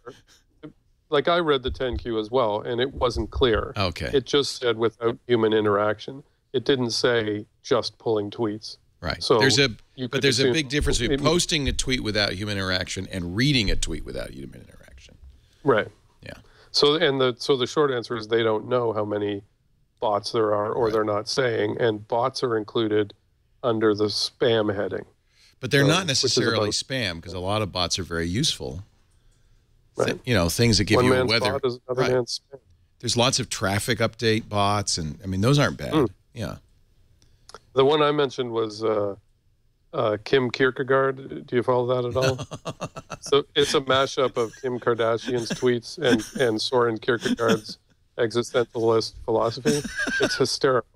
like I read the 10Q as well, and it wasn't clear. Okay. It just said without human interaction. It didn't say just pulling tweets. Right. So there's a big difference between posting a tweet without human interaction and reading a tweet without human interaction. Right. Yeah. So the short answer is they don't know how many bots there are, or they're not saying, and bots are included under the spam heading. But they're not necessarily spam, because a lot of bots are very useful. Right. Things that give One you a man's weather. bot is another man's spam. There's lots of traffic update bots, and I mean those aren't bad. Yeah. The one I mentioned was Kim Kierkegaard. Do you follow that at all? So it's a mashup of Kim Kardashian's tweets and Soren Kierkegaard's existentialist philosophy. It's hysterical.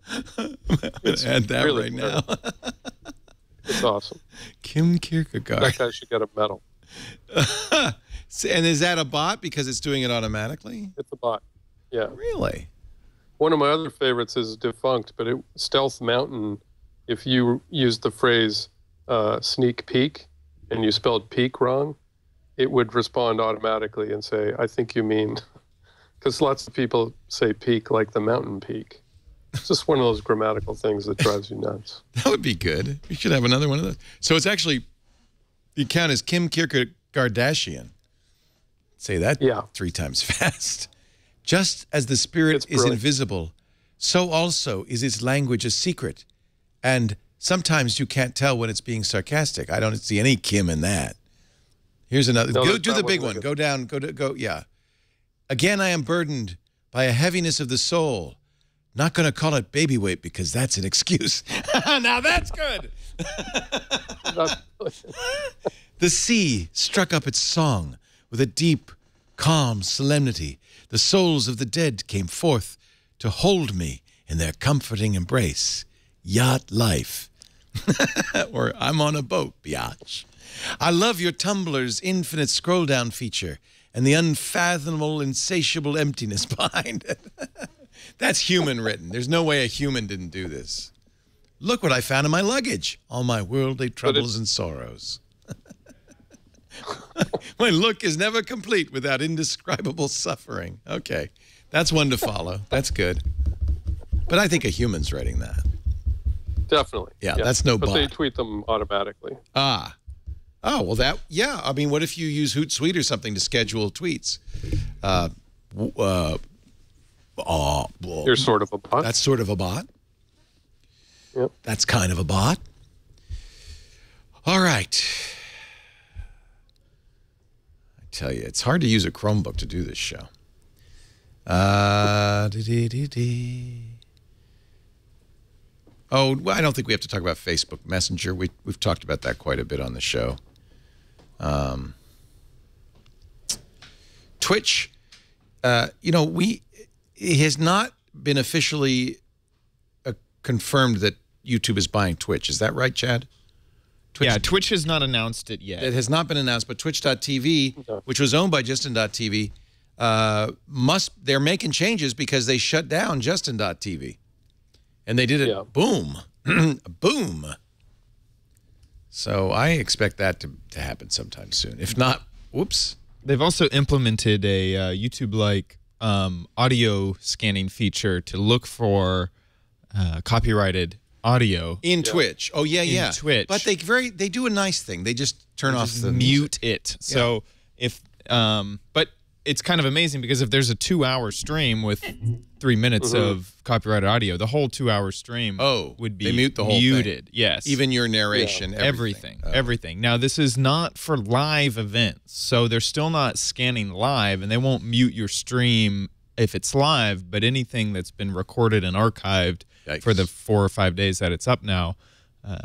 It's add that really right now. It's awesome. Kim Kierkegaard. That guy should get a medal. And is that a bot because it's doing it automatically? It's a bot. Yeah. Really? One of my other favorites is defunct, but Stealth Mountain, if you used the phrase sneak peek and you spelled peek wrong, it would respond automatically and say, I think you mean, because lots of people say peak like the mountain peak. It's just one of those grammatical things that drives you nuts. That would be good. We should have another one of those. So it's actually, the account is Kim Kardashian. Say that 3 times fast. Just as the spirit is invisible, so also is its language a secret. And sometimes you can't tell when it's being sarcastic. I don't see any Kim in that. Here's another. No, go do the big one. Go down. Go. Yeah. Again, I am burdened by a heaviness of the soul. Not going to call it baby weight because that's an excuse. Now that's good. The sea struck up its song with a deep, calm solemnity. The souls of the dead came forth to hold me in their comforting embrace. Yacht life. Or I'm on a boat, biatch. I love your Tumblr's infinite scroll down feature and the unfathomable, insatiable emptiness behind it. That's human written. There's no way a human didn't do this. Look what I found in my luggage. All my worldly troubles and sorrows. My look is never complete without indescribable suffering. Okay, that's one to follow. That's good. But I think a human's writing that. Definitely. Yeah, that's no bot. But they tweet them automatically. Ah. Oh, well, that, yeah. I mean, what if you use Hootsuite or something to schedule tweets? You're sort of a bot. That's sort of a bot. Yep. That's kind of a bot. All right. I tell you, it's hard to use a Chromebook to do this show. Oh, well, I don't think we have to talk about Facebook Messenger. We've talked about that quite a bit on the show. Twitch, it has not been officially confirmed that YouTube is buying Twitch. Is that right, Chad? Twitch, Yeah, Twitch has not announced it yet. it has not been announced, but Twitch.tv, which was owned by Justin.tv, they're making changes because they shut down Justin.tv. And they did it, boom, boom. So I expect that to happen sometime soon. If not, whoops. They've also implemented a YouTube-like audio scanning feature to look for copyrighted audio In Twitch. Oh, yeah. In Twitch. But they do a nice thing. They just turn off the mute it. So if but it's kind of amazing because if there's a 2-hour stream with 3 minutes of copyrighted audio, the whole 2-hour stream would be they mute the whole muted. thing. Yes. Even your narration, everything. Everything. Now, this is not for live events, so they're still not scanning live, and they won't mute your stream if it's live, but anything that's been recorded and archived for the 4 or 5 days that it's up now,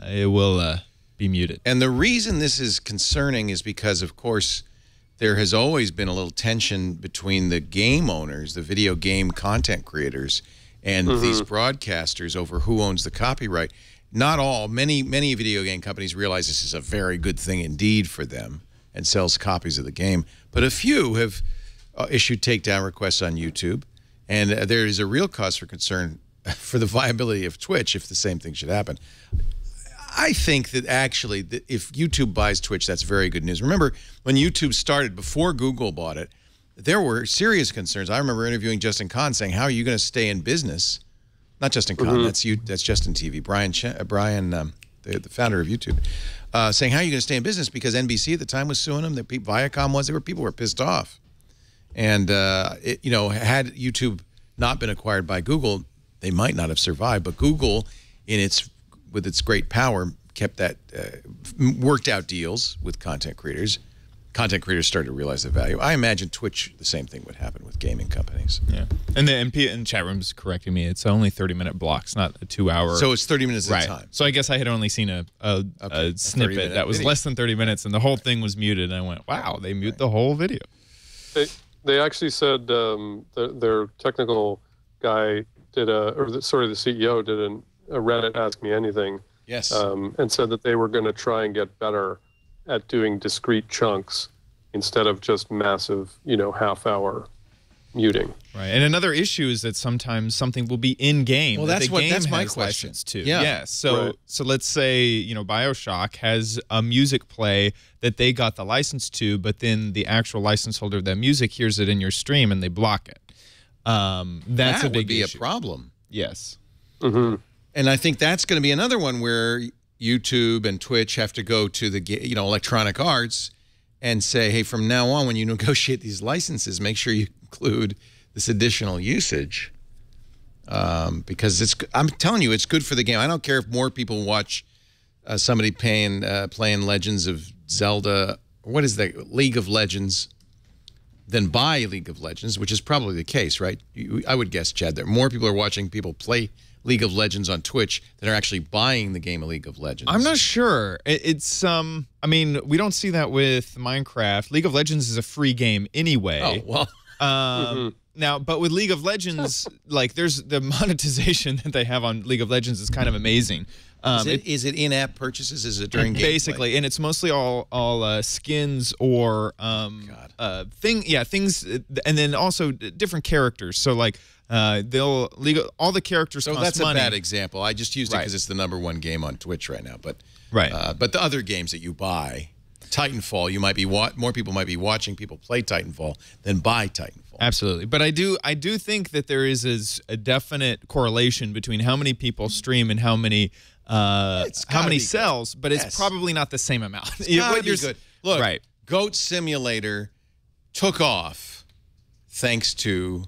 it will be muted. And the reason this is concerning is because, of course, there has always been a little tension between the game owners, the video game content creators, and these broadcasters over who owns the copyright. Not all, many video game companies realize this is a very good thing indeed for them and sells copies of the game. But a few have issued takedown requests on YouTube, and there is a real cause for concern for the viability of Twitch if the same thing should happen. I think that actually, if YouTube buys Twitch, that's very good news. Remember, when YouTube started, before Google bought it, there were serious concerns. I remember interviewing Justin Kahn saying, how are you going to stay in business? Not Justin Kahn, that's Justin TV. Brian, the founder of YouTube, saying, how are you going to stay in business? Because NBC at the time was suing them, Viacom was, people were pissed off. And, you know, had YouTube not been acquired by Google, they might not have survived. But Google, with its great power, kept that, worked out deals with content creators. Content creators started to realize the value. I imagine Twitch, the same thing would happen with gaming companies. Yeah, and the MP in chat room's correcting me. It's only 30-minute blocks, not a 2-hour. So it's 30 minutes at a time. So I guess I had only seen a snippet that was less than 30 minutes, and the whole thing was muted. And I went, wow, they mute the whole video. They actually said their technical guy did the CEO did a Reddit Ask Me Anything. Yes. And said that they were going to try and get better at doing discrete chunks instead of just massive, half-hour muting. Right. And another issue is that sometimes something will be in game. Well, that's my question too. Yeah. Yes. So let's say, BioShock has a music play that they got the license to, but then the actual license holder of that music hears it in your stream and they block it. That's a big issue. A problem. Yes. Mm-hmm. And I think that's going to be another one where YouTube and Twitch have to go to the Electronic Arts and say, hey, from now on, when you negotiate these licenses, make sure you include this additional usage, because I'm telling you, it's good for the game. I don't care if more people watch somebody playing Legends of Zelda, or what is that, League of Legends, than buy League of Legends, which is probably the case, right? I would guess, Chad, that more people are watching people play League of Legends on Twitch than are actually buying the game of League of Legends. I'm not sure. It's I mean, we don't see that with Minecraft. League of Legends is a free game anyway. Oh, well. Now, but with League of Legends, like, there's the monetization that they have on League of Legends is kind of amazing. Is it in-app purchases? Is it during gameplay? Basically, and it's mostly all skins or things, and then also different characters. So like all the characters. So cost that's money. a bad example. I just used it because it's the #1 game on Twitch right now. But but the other games that you buy, Titanfall, you might be more people might be watching people play Titanfall than buy Titanfall. Absolutely, but I do think that there is a definite correlation between how many people stream and how many sells, but it's probably not the same amount. It's good. Look, Goat Simulator took off thanks to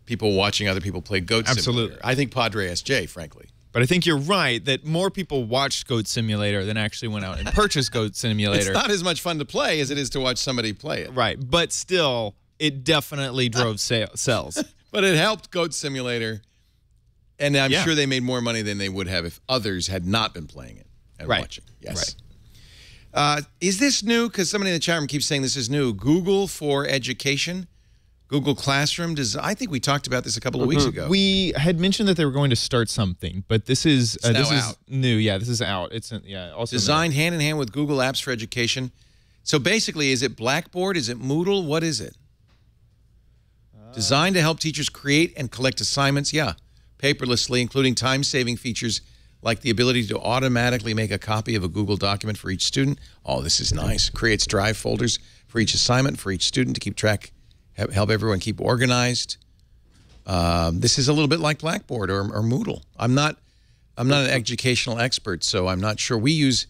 people watching other people play Goat Simulator. Absolutely. I think Padre SJ, frankly. But I think you're right that more people watched Goat Simulator than actually went out and purchased Goat Simulator. It's not as much fun to play as it is to watch somebody play it. Right, but still, it definitely drove sales. But it helped Goat Simulator, and I'm sure they made more money than they would have if others had not been playing it and watching. Yes. Right. Is this new? Because somebody in the chat room keeps saying this is new. Google for Education. Google Classroom does. I think we talked about this a couple of weeks ago. We had mentioned that they were going to start something, but this is out. New. Yeah, this is out. It's also designed hand in hand with Google Apps for Education. So basically, is it Blackboard? Is it Moodle? What is it? Designed to help teachers create and collect assignments, paperlessly, including time-saving features like the ability to automatically make a copy of a Google document for each student. Oh, this is nice. Creates drive folders for each assignment for each student to keep track, help everyone keep organized. This is a little bit like Blackboard or Moodle. I'm not an educational expert, so I'm not sure. We use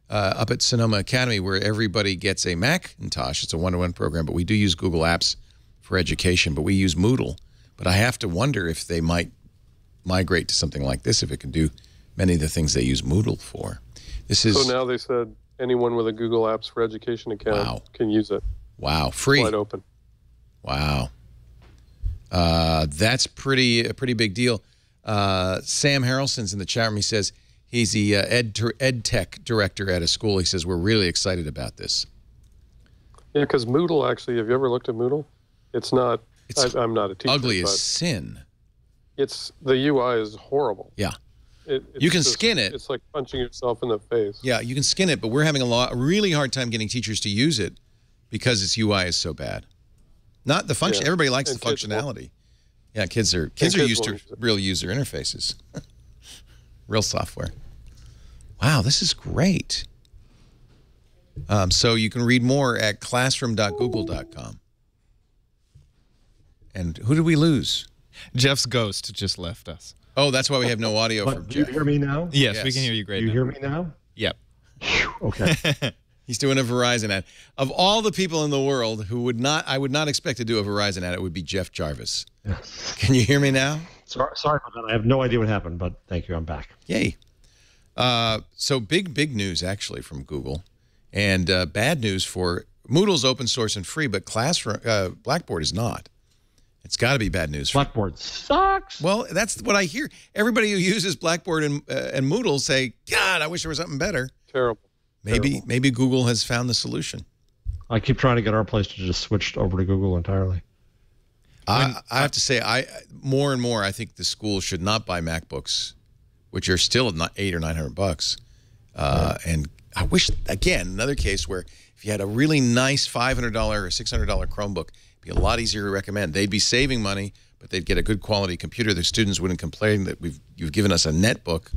up at Sonoma Academy where everybody gets a Macintosh. It's a one-to-one program, but we do use Google Apps for education, but we use Moodle. But I have to wonder if they might migrate to something like this, if it can do many of the things they use Moodle for. This is so now they said anyone with a Google Apps for Education account can use it. Wow, free. Wide open. Wow. That's a pretty big deal. Sam Harrelson's in the chat room. He says he's the ed tech director at a school. He says we're really excited about this. Yeah, because Moodle actually, have you ever looked at Moodle? It's not, I'm not a teacher. Ugly as sin. The UI is horrible. Yeah. It's you can skin it. It's like punching yourself in the face. Yeah, you can skin it, but we're having a really hard time getting teachers to use it because its UI is so bad. Not the function. Yeah. Everybody likes the functionality. Yeah, kids are used to real user interfaces, real software. Wow, this is great. So you can read more at classroom.google.com. And who did we lose? Jeff's ghost just left us. Oh, that's why we have no audio from Jeff. Do you hear me now? Yes, we can hear you great. You hear me now? Yep. Okay. He's doing a Verizon ad. Of all the people in the world who I would not expect to do a Verizon ad, it would be Jeff Jarvis. Yes. Can you hear me now? Sorry about that. I have no idea what happened, but thank you. I'm back. Yay. So big news, actually, from Google. And bad news for Moodle's open source and free, but Blackboard is not. It's got to be bad news. Blackboard sucks. Well, that's what I hear. Everybody who uses Blackboard and Moodle say, God, I wish there was something better. Terrible. Maybe Google has found the solution. I keep trying to get our place to just switch over to Google entirely. I have to say, more and more, I think the schools should not buy MacBooks, which are still $800 or $900. And I wish, again, another case where if you had a really nice $500 or $600 Chromebook, it'd be a lot easier to recommend. They'd be saving money, but they'd get a good quality computer. The students wouldn't complain that you've given us a netbook.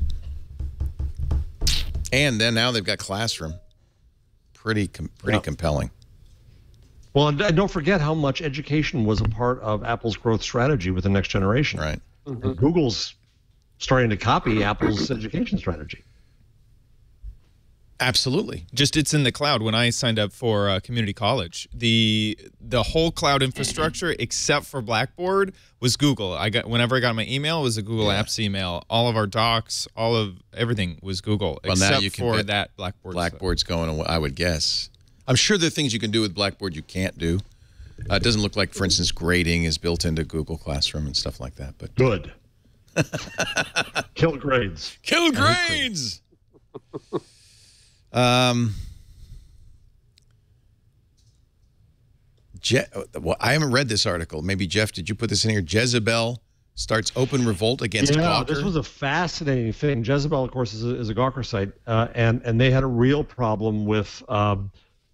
And then now they've got Classroom. Pretty compelling. Well, and don't forget how much education was a part of Apple's growth strategy with the next generation. Right. Mm-hmm. And Google's starting to copy Apple's education strategy. Absolutely. Just it's in the cloud. When I signed up for community college, the whole cloud infrastructure except for Blackboard was Google. Whenever I got my email, it was a Google Apps email. All of our docs, everything was Google, except for that Blackboard. Blackboard's going away, I would guess. I'm sure there are things you can do with Blackboard you can't do. It doesn't look like, for instance, grading is built into Google Classroom and stuff like that. But good. Kill grades. Kill grades. Well, I haven't read this article. Maybe, Jeff, did you put this in here? Jezebel starts open revolt against Gawker. This was a fascinating thing. Jezebel, of course, is a Gawker site, and they had a real problem with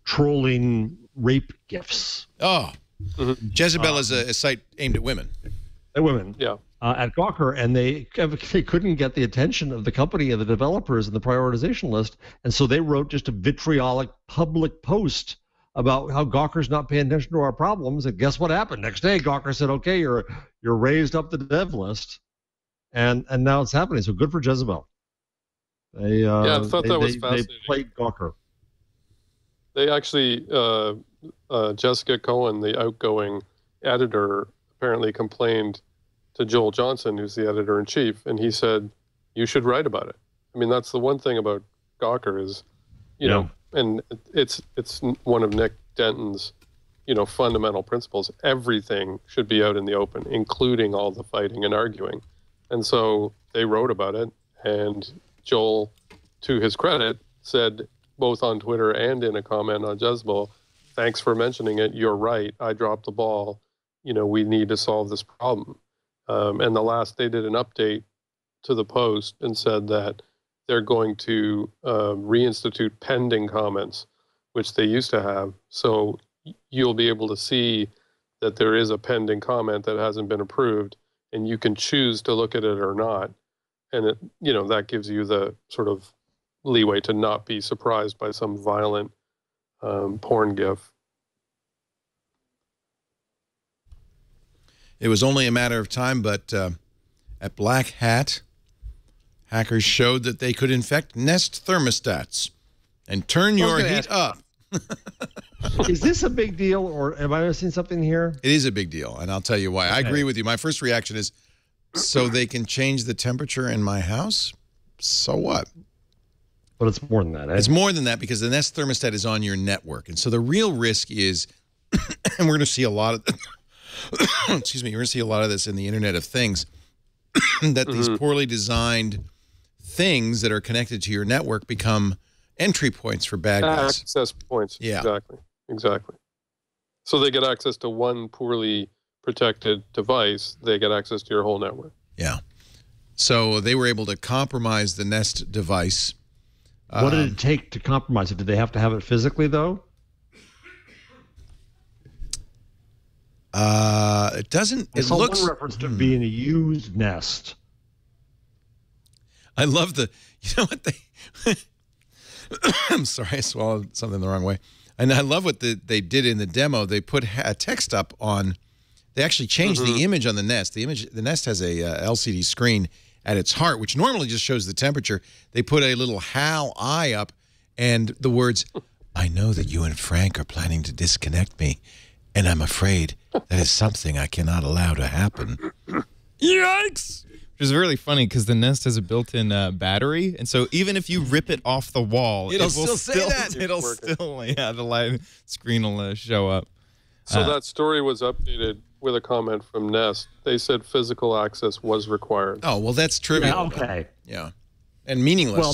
trolling rape gifts. Oh, Jezebel is a site aimed at women. At women. Yeah. At Gawker, and they couldn't get the attention of the company and the developers in the prioritization list, and so they wrote just a vitriolic public post about how Gawker's not paying attention to our problems. And guess what happened? Next day, Gawker said, "Okay, you're raised up the dev list," and now it's happening. So good for Jezebel. I thought that was fascinating. They played Gawker. They actually, Jessica Cohen, the outgoing editor, apparently complained to Joel Johnson, who's the editor-in-chief, and he said, you should write about it. I mean, that's the one thing about Gawker is, you know, and it's one of Nick Denton's, fundamental principles. Everything should be out in the open, including all the fighting and arguing. And so they wrote about it, and Joel, to his credit, said both on Twitter and in a comment on Jezebel, thanks for mentioning it. You're right. I dropped the ball. we need to solve this problem. And they did an update to the post and said that they're going to reinstitute pending comments, which they used to have. So you'll be able to see that there is a pending comment that hasn't been approved, and you can choose to look at it or not. And that gives you the sort of leeway to not be surprised by some violent porn gif. It was only a matter of time, but at Black Hat, hackers showed that they could infect Nest thermostats and turn your heat up. Is this a big deal, or am I missing something here? It is a big deal, and I'll tell you why. I agree with you. My first reaction is, so they can change the temperature in my house? So what? But it's more than that. It's more than that, because the Nest thermostat is on your network. And so the real risk is, and we're going to see a lot of, excuse me, you're going to see a lot of this in the Internet of Things, that these poorly designed things that are connected to your network become entry points for bad guys. Access points. Yeah. Exactly. So they get access to one poorly protected device, they get access to your whole network. Yeah. So they were able to compromise the Nest device. What did it take to compromise it? Did they have to have it physically, though? It doesn't. It looks. One reference to being a used Nest. I love the. You know what they. I'm sorry, I swallowed something the wrong way. And I love what they did in the demo. They put a text up on. They actually changed the image on the Nest. The Nest has a LCD screen at its heart, which normally just shows the temperature. They put a little HAL eye up and the words, "I know that you and Frank are planning to disconnect me, and I'm afraid that is something I cannot allow to happen." Yikes! Which is really funny because the Nest has a built-in battery, and so even if you rip it off the wall, it'll still say that. It'll still, the light screen will show up. So that story was updated with a comment from Nest. They said physical access was required. Oh, well, that's trivial. Yeah, okay. Yeah, and meaningless. Well,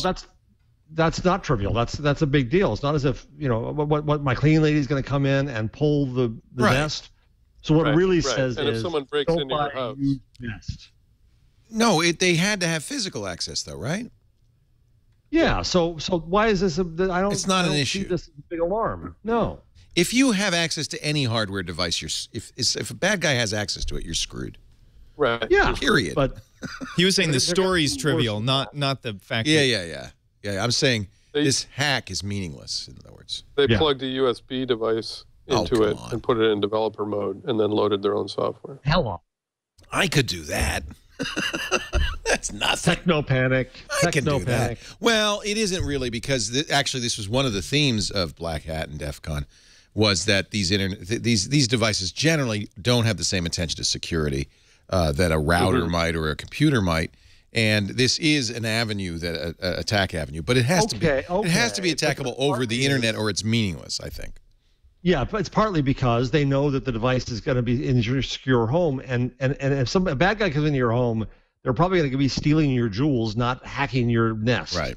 that's not trivial. That's a big deal. It's not as if what my cleaning lady is going to come in and pull the Nest. So what it really says and is, if someone breaks into your house, Nest. No, they had to have physical access, though, right? Yeah. So why is this? It's not an issue. This is a big alarm. No. If you have access to any hardware device, if a bad guy has access to it, you're screwed. Right. Yeah. Period. But he was saying the story's trivial, not the fact. Yeah. I'm saying this hack is meaningless. In other words, they plugged a USB device into it and put it in developer mode, and then loaded their own software. Hello. I could do that. That's nothing. Techno panic. I can do that. Well, it isn't really, because actually this was one of the themes of Black Hat and DEF CON, was that these devices generally don't have the same attention to security that a router might or a computer might, and this is an avenue, that attack avenue, but it has to be attackable over the internet, or it's meaningless, I think. Yeah, but it's partly because they know that the device is going to be in your secure home, and if a bad guy comes into your home, they're probably going to be stealing your jewels, not hacking your Nest. Right.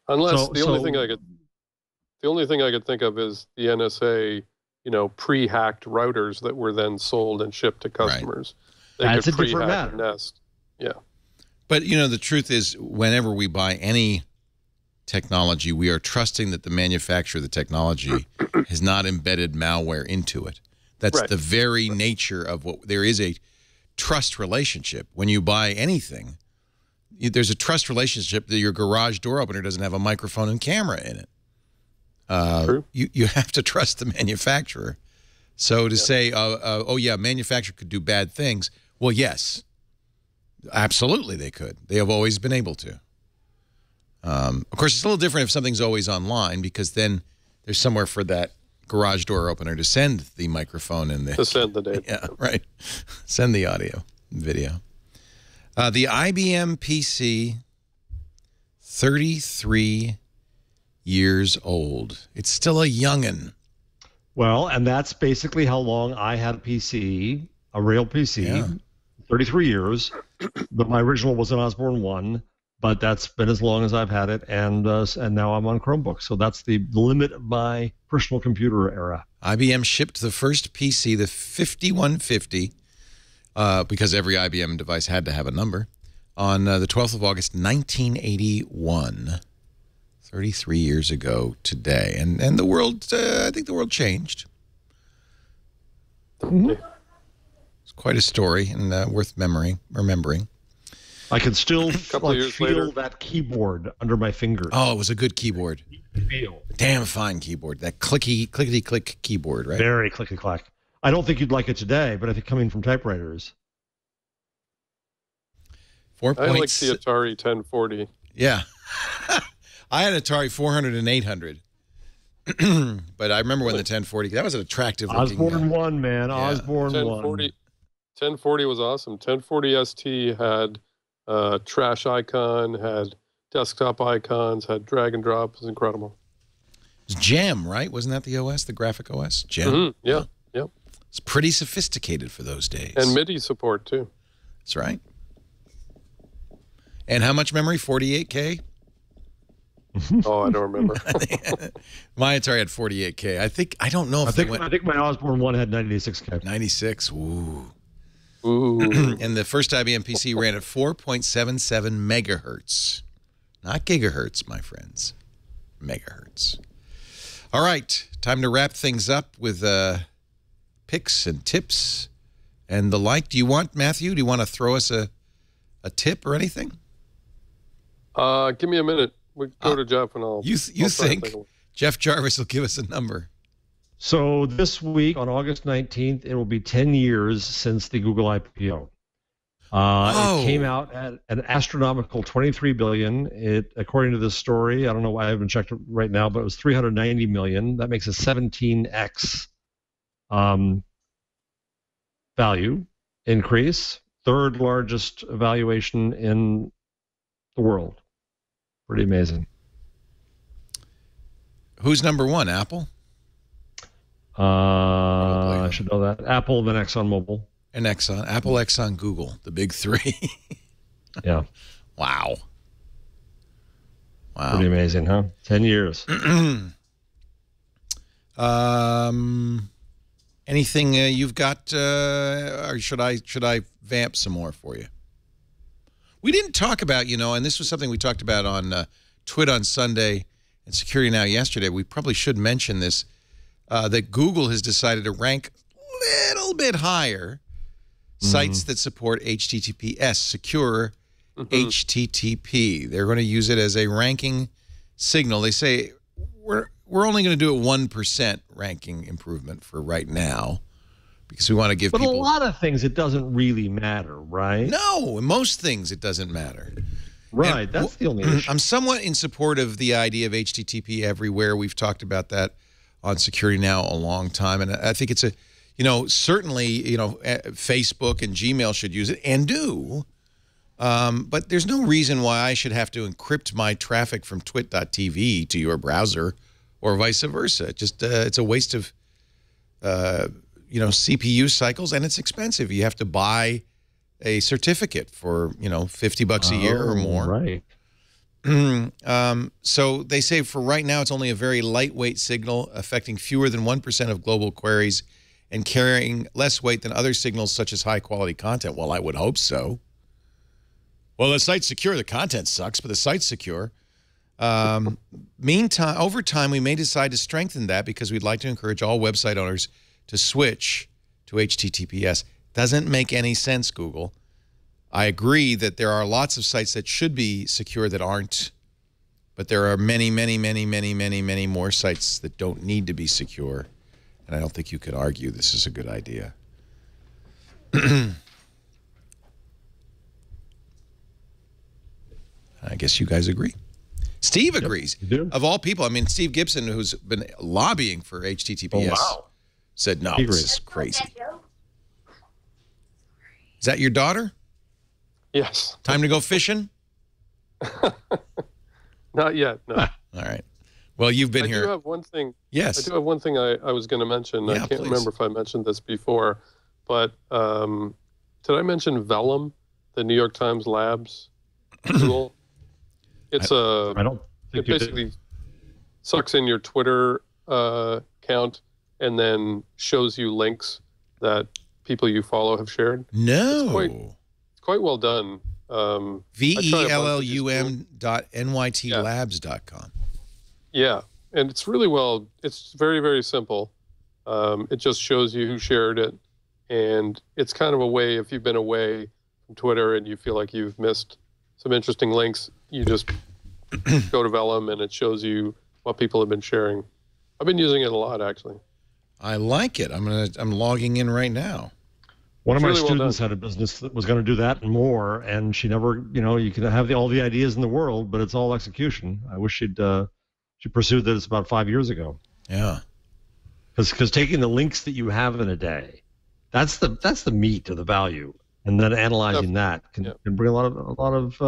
Unless the only thing I could think of is the NSA, pre-hacked routers that were then sold and shipped to customers. Right. That's a different matter. Nest. Yeah. But the truth is, whenever we buy any technology, we are trusting that the manufacturer of the technology has not embedded malware into it. That's the very nature of what there is, a trust relationship. When you buy anything, there's a trust relationship that your garage door opener doesn't have a microphone and camera in it. You have to trust the manufacturer. So to say, manufacturer could do bad things. Well, yes, absolutely they could. They have always been able to. Of course, it's a little different if something's always online, because then there's somewhere for that garage door opener to send the microphone and to send the data. Yeah, right. Send the audio and video. The IBM PC, 33 years old. It's still a youngin'. Well, and that's basically how long I had a PC, a real PC, 33 years. But my original was an Osborne One. but that's been as long as I've had it, and now I'm on Chromebook. So that's the limit of my personal computer era. IBM shipped the first PC, the 5150, because every IBM device had to have a number, on the 12th of August, 1981, 33 years ago today. And the world, I think the world changed. It's quite a story and worth remembering. I can still years feel later. that keyboard under my fingers. Oh, it was a good keyboard. Feel. Damn fine keyboard. That clickety-click keyboard, right? Very clicky-clack. I don't think you'd like it today, but I think coming from typewriters. 4. I like the Atari 1040. Yeah. I had Atari 400 and 800. But I remember when the 1040, that was an attractive looking. Osborne 1, man. Yeah. Osborne 1. 1040 was awesome. 1040 ST had trash icon, had desktop icons, had drag and drop. It was incredible. It was Gem, right? Wasn't that the OS, the graphic OS? Gem? Mm-hmm. Yeah, yep. It's pretty sophisticated for those days. And MIDI support, too. That's right. And how much memory? 48K? Oh, I don't remember. My Atari had 48K. I don't know if I think my Osborne 1 had 96K. 96. Ooh. Ooh. And the first IBM PC ran at 4.77 megahertz. Not gigahertz, my friends. Megahertz. All right. Time to wrap things up with picks and tips and the like. Do you want, Matthew, do you want to throw us a tip or anything? Give me a minute. We go to Jeff and I'll. You think Jeff Jarvis will give us a number? So this week on August 19th, it will be 10 years since the Google IPO. It came out at an astronomical $23 billion. It, according to this story, I don't know why I haven't checked it right now, but it was $390 million. That makes a 17x value increase. Third largest valuation in the world. Pretty amazing. Who's number one? Apple? I should know that. Apple, then ExxonMobil. And Exxon. Apple, Exxon, Google. The big three. Yeah. Wow. Wow. Pretty amazing, huh? 10 years. Anything you've got, or should I vamp some more for you? We didn't talk about, and this was something we talked about on Twit on Sunday and Security Now yesterday. We probably should mention this, that Google has decided to rank a little bit higher sites that support HTTPS, secure HTTP. They're going to use it as a ranking signal. They say we're only going to do a 1% ranking improvement for right now because we want to give people... But a lot of things, it doesn't really matter, right? No, in most things, it doesn't matter. Right, that's the only issue. I'm somewhat in support of the idea of HTTP everywhere. We've talked about that on Security Now a long time, and I think it's a... certainly, Facebook and Gmail should use it and do. But there's no reason why I should have to encrypt my traffic from twit.tv to your browser or vice versa. It's a waste of, CPU cycles, and it's expensive. You have to buy a certificate for, $50 a year or more. Right. So they say for right now, it's only a very lightweight signal affecting fewer than 1% of global queries and carrying less weight than other signals such as high-quality content. Well, I would hope so. Well, the site's secure. The content sucks, but the site's secure. Meantime, over time, we may decide to strengthen that because we'd like to encourage all website owners to switch to HTTPS. Doesn't make any sense, Google. I agree that there are lots of sites that should be secure that aren't, but there are many, many, many, many, many, many more sites that don't need to be secure. And I don't think you could argue this is a good idea. I guess you guys agree. Steve agrees. Yep, of all people, I mean, Steve Gibson, who's been lobbying for HTTPS, said, no, this is crazy. Is that your daughter? Yes. Time to go fishing? Not yet, no. All right. Well, you've been here. I do have one thing. Yes. I do have one thing I was going to mention. Yeah, I can't remember if I mentioned this before, but did I mention Vellum, the New York Times Labs tool? It's I don't think it basically sucks in your Twitter account and then shows you links that people you follow have shared. No. It's quite well done. VELLUM.nytlabs.com. Yeah, and it's really well. It's very, very simple. It just shows you who shared it, and it's kind of a way, if you've been away from Twitter and you feel like you've missed some interesting links, you just go to Vellum and it shows you what people have been sharing. I've been using it a lot, actually. I like it. I'm logging in right now. One of my really well students done. had a business that was going to do that and more, and she never, you can have all the ideas in the world, but it's all execution. I wish she pursued this about 5 years ago. Yeah. Because taking the links that you have in a day, that's the meat of the value, and then analyzing that can bring a lot of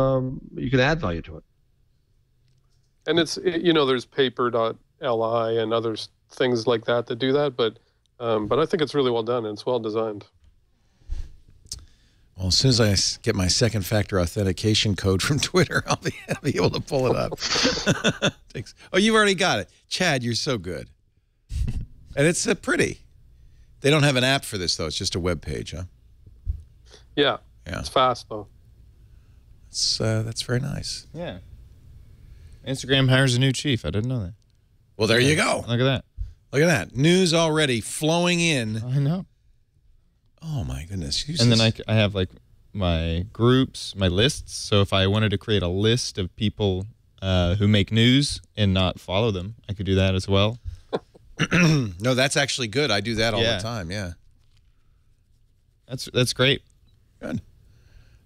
you can add value to it. And there's paper.li and other things like that do that, but I think it's really well done and it's well designed. Well, as soon as I get my second factor authentication code from Twitter, I'll be able to pull it up. Oh, you've already got it. Chad, you're so good. And it's pretty. They don't have an app for this, though. It's just a web page, huh? Yeah. Yeah. It's fast, though. That's very nice. Yeah. Instagram hires a new chief. I didn't know that. Well, there you go. Look at that. Look at that. News already flowing in. I know. Oh, my goodness. And then I have, like, my groups, my lists. So if I wanted to create a list of people who make news and not follow them, I could do that as well. No, that's actually good. I do that all the time, yeah. That's great. Good.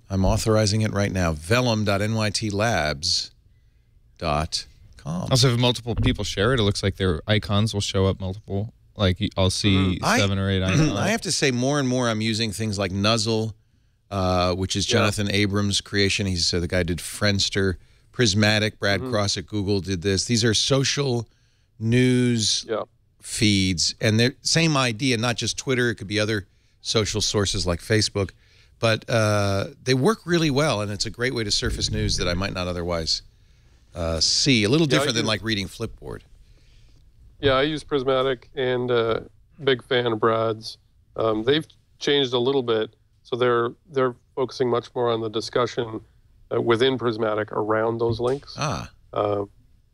I'm authorizing it right now. Vellum.nytlabs.com. Also, if multiple people share it, it looks like their icons will show up multiple. Like, I'll see 7 or 8 icons. I have to say, more and more I'm using things like Nuzzle, which is Jonathan Abrams' creation. He's the guy who did Friendster. Prismatic, Brad Cross at Google did this. These are social news feeds, and they're same idea, not just Twitter. It could be other social sources like Facebook, but they work really well, and it's a great way to surface news that I might not otherwise see. A little different than like reading Flipboard. Yeah, I use Prismatic, and big fan of Brad's. They've changed a little bit, so they're focusing much more on the discussion within Prismatic around those links.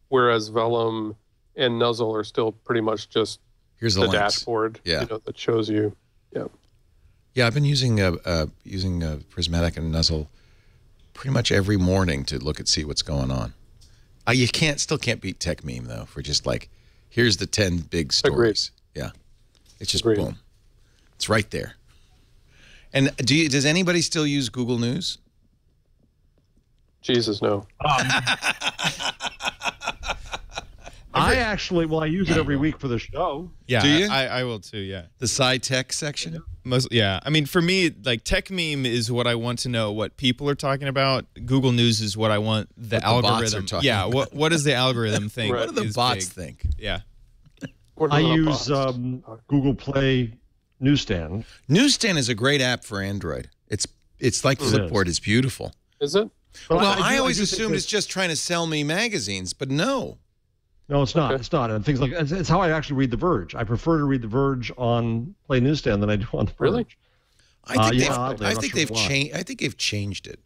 Whereas Vellum and Nuzzle are still pretty much just the dashboard, that shows you. Yeah, I've been using Prismatic and Nuzzle pretty much every morning to see what's going on. You still can't beat Tech Meme though, for just like, here's the 10 big stories. Agreed. Yeah, it's just boom, it's right there. And does anybody still use Google News? Jesus, no. I use it every week for the show. Yeah, do you? I will too. Yeah, the sci-tech section. I mean, for me, like Tech Meme is what I want to know what people are talking about. Google News is what I want the algorithm. What does the algorithm think? What do the bots think? Yeah. I use Google Play Newsstand. Newsstand is a great app for Android. It's like Flipboard. It's beautiful. Is it? Well, I always assumed it's just trying to sell me magazines, but no. No, it's not. Okay. It's not. And things like it's how I actually read The Verge. I prefer to read The Verge on Play Newsstand than I do on The Verge. Really? I think they've changed. I think they've changed it.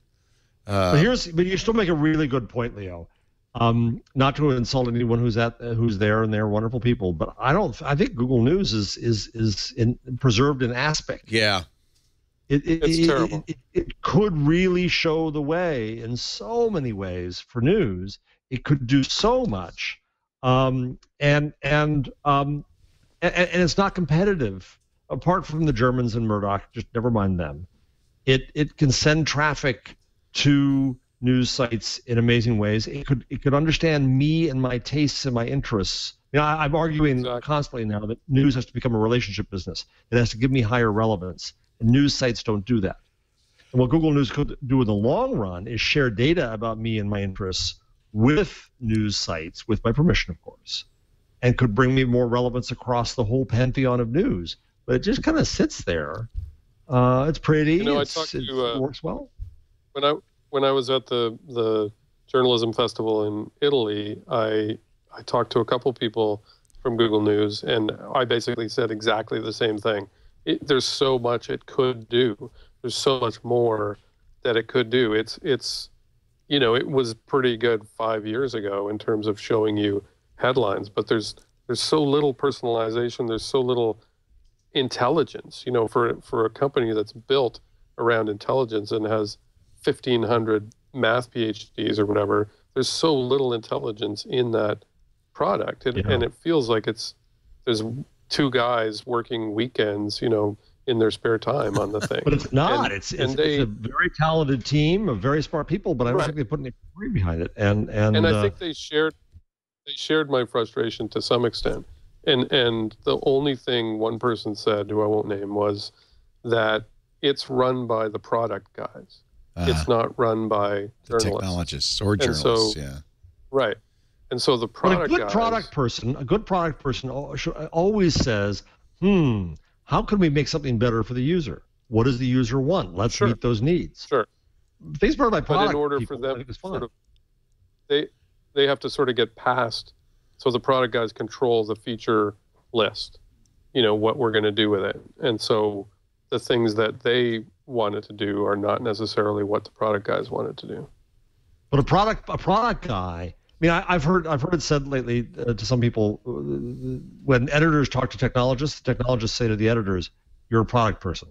But you still make a really good point, Leo. Not to insult anyone who's there, and they're wonderful people, but I think Google News is preserved in aspect. Yeah. It's terrible. It could really show the way in so many ways for news. It could do so much, and it's not competitive. Apart from the Germans and Murdoch, just never mind them. It can send traffic to news sites in amazing ways. It could understand me and my tastes and my interests. I'm arguing constantly now that news has to become a relationship business. It has to give me higher relevance. And news sites don't do that. And what Google News could do in the long run is share data about me and my interests with news sites, with my permission, of course, and could bring me more relevance across the whole pantheon of news. But it just kind of sits there. It's pretty. I talked to it works well. When I was at the journalism festival in Italy, I talked to a couple people from Google News, and I basically said exactly the same thing. There's so much it could do. There's so much more that it could do. It's it was pretty good 5 years ago in terms of showing you headlines, but there's so little personalization. There's so little intelligence, for a company that's built around intelligence and has 1,500 math PhDs or whatever. There's so little intelligence in that product, and it feels like there's two guys working weekends, in their spare time on the thing. But it's not. It's a very talented team of very smart people, but I don't think they put any degree behind it. And I think they shared my frustration to some extent. And the only thing one person said, who I won't name, was that it's run by the product guys. It's not run by the journalists. Technologists or journalists, Right. And so the product a good product person always says, how can we make something better for the user? What does the user want? Let's meet those needs. Sure. Things better by product. But in order for them, they have to sort of get past. So the product guys control the feature list. What we're going to do with it, and so the things that they wanted to do are not necessarily what the product guys wanted to do. But a product guy. I mean, I've heard it said lately to some people, when editors talk to technologists, the technologists say to the editors, "You're a product person,"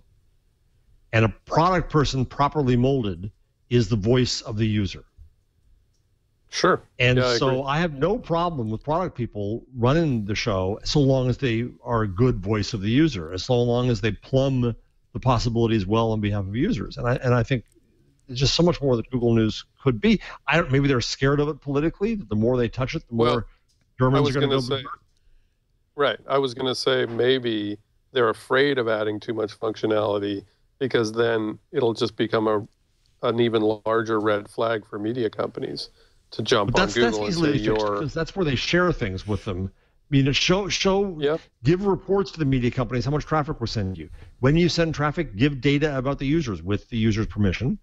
and a product person properly molded is the voice of the user. Sure. And so I have no problem with product people running the show so long as they are a good voice of the user, as long as they plumb the possibilities well on behalf of users. And I think there's just so much more that Google News could be. Maybe they're scared of it politically. The more they touch it, the more Germans are going to go. Right. I was going to say maybe they're afraid of adding too much functionality because then it'll just become an even larger red flag for media companies to jump on Google and say because that's where they share things with them. I mean, give reports to the media companies how much traffic we're sending you. When you send traffic, give data about the users with the user's permission.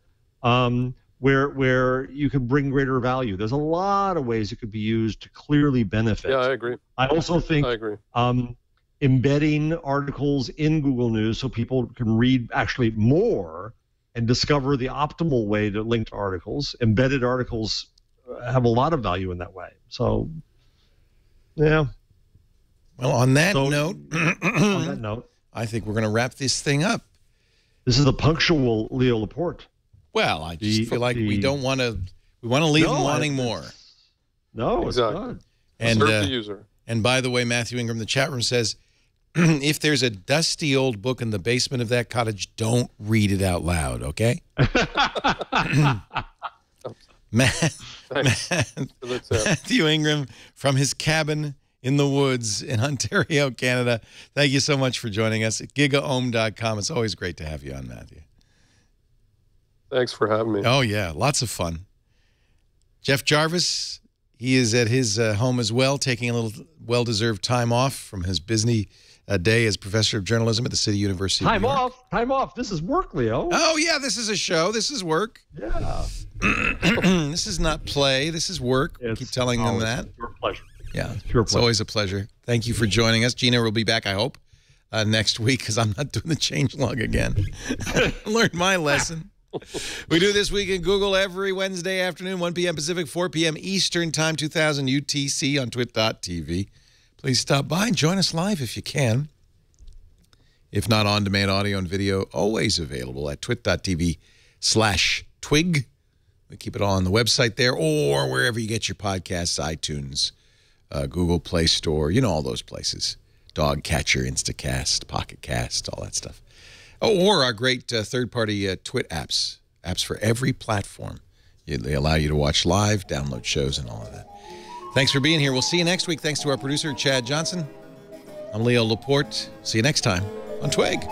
Where you can bring greater value. There's a lot of ways it could be used to clearly benefit. Yeah, I agree. I also think embedding articles in Google News so people can read actually more and discover the optimal way to link to articles. Embedded articles have a lot of value in that way. So, yeah. Well, on that note, I think we're going to wrap this thing up. This is the punctual Leo Laporte. Well, I just feel like we don't want to. We want to leave them wanting more. No, exactly. It's not. Serve the user. And by the way, Matthew Ingram, the chat room says, if there's a dusty old book in the basement of that cottage, don't read it out loud, okay? Matthew Ingram from his cabin in the woods in Ontario, Canada. Thank you so much for joining us at gigaohm.com. It's always great to have you on, Matthew. Thanks for having me. Oh, yeah. Lots of fun. Jeff Jarvis, he is at his home as well, taking a little well-deserved time off from his busy day as professor of journalism at the City University of New York. Time off. This is work, Leo. Oh, yeah. This is a show. This is work. Yeah. This is not play. This is work. Keep telling them that. It's your pleasure. Yeah. It's always a pleasure. Thank you for joining us. Gina will be back, I hope, next week because I'm not doing the changelog again. Learned my lesson. We do This Week in Google every Wednesday afternoon, 1 p.m. Pacific, 4 p.m. Eastern Time, 2000 UTC on twit.tv. Please stop by and join us live if you can. If not, on-demand audio and video always available at twit.tv/twig. We keep it all on the website there or wherever you get your podcasts, iTunes, Google Play Store, all those places. Dogcatcher, Instacast, Pocket Cast, all that stuff. Oh, or our great third-party Twit apps for every platform. They allow you to watch live, download shows, and all of that. Thanks for being here. We'll see you next week. Thanks to our producer, Chad Johnson. I'm Leo Laporte. See you next time on Twig.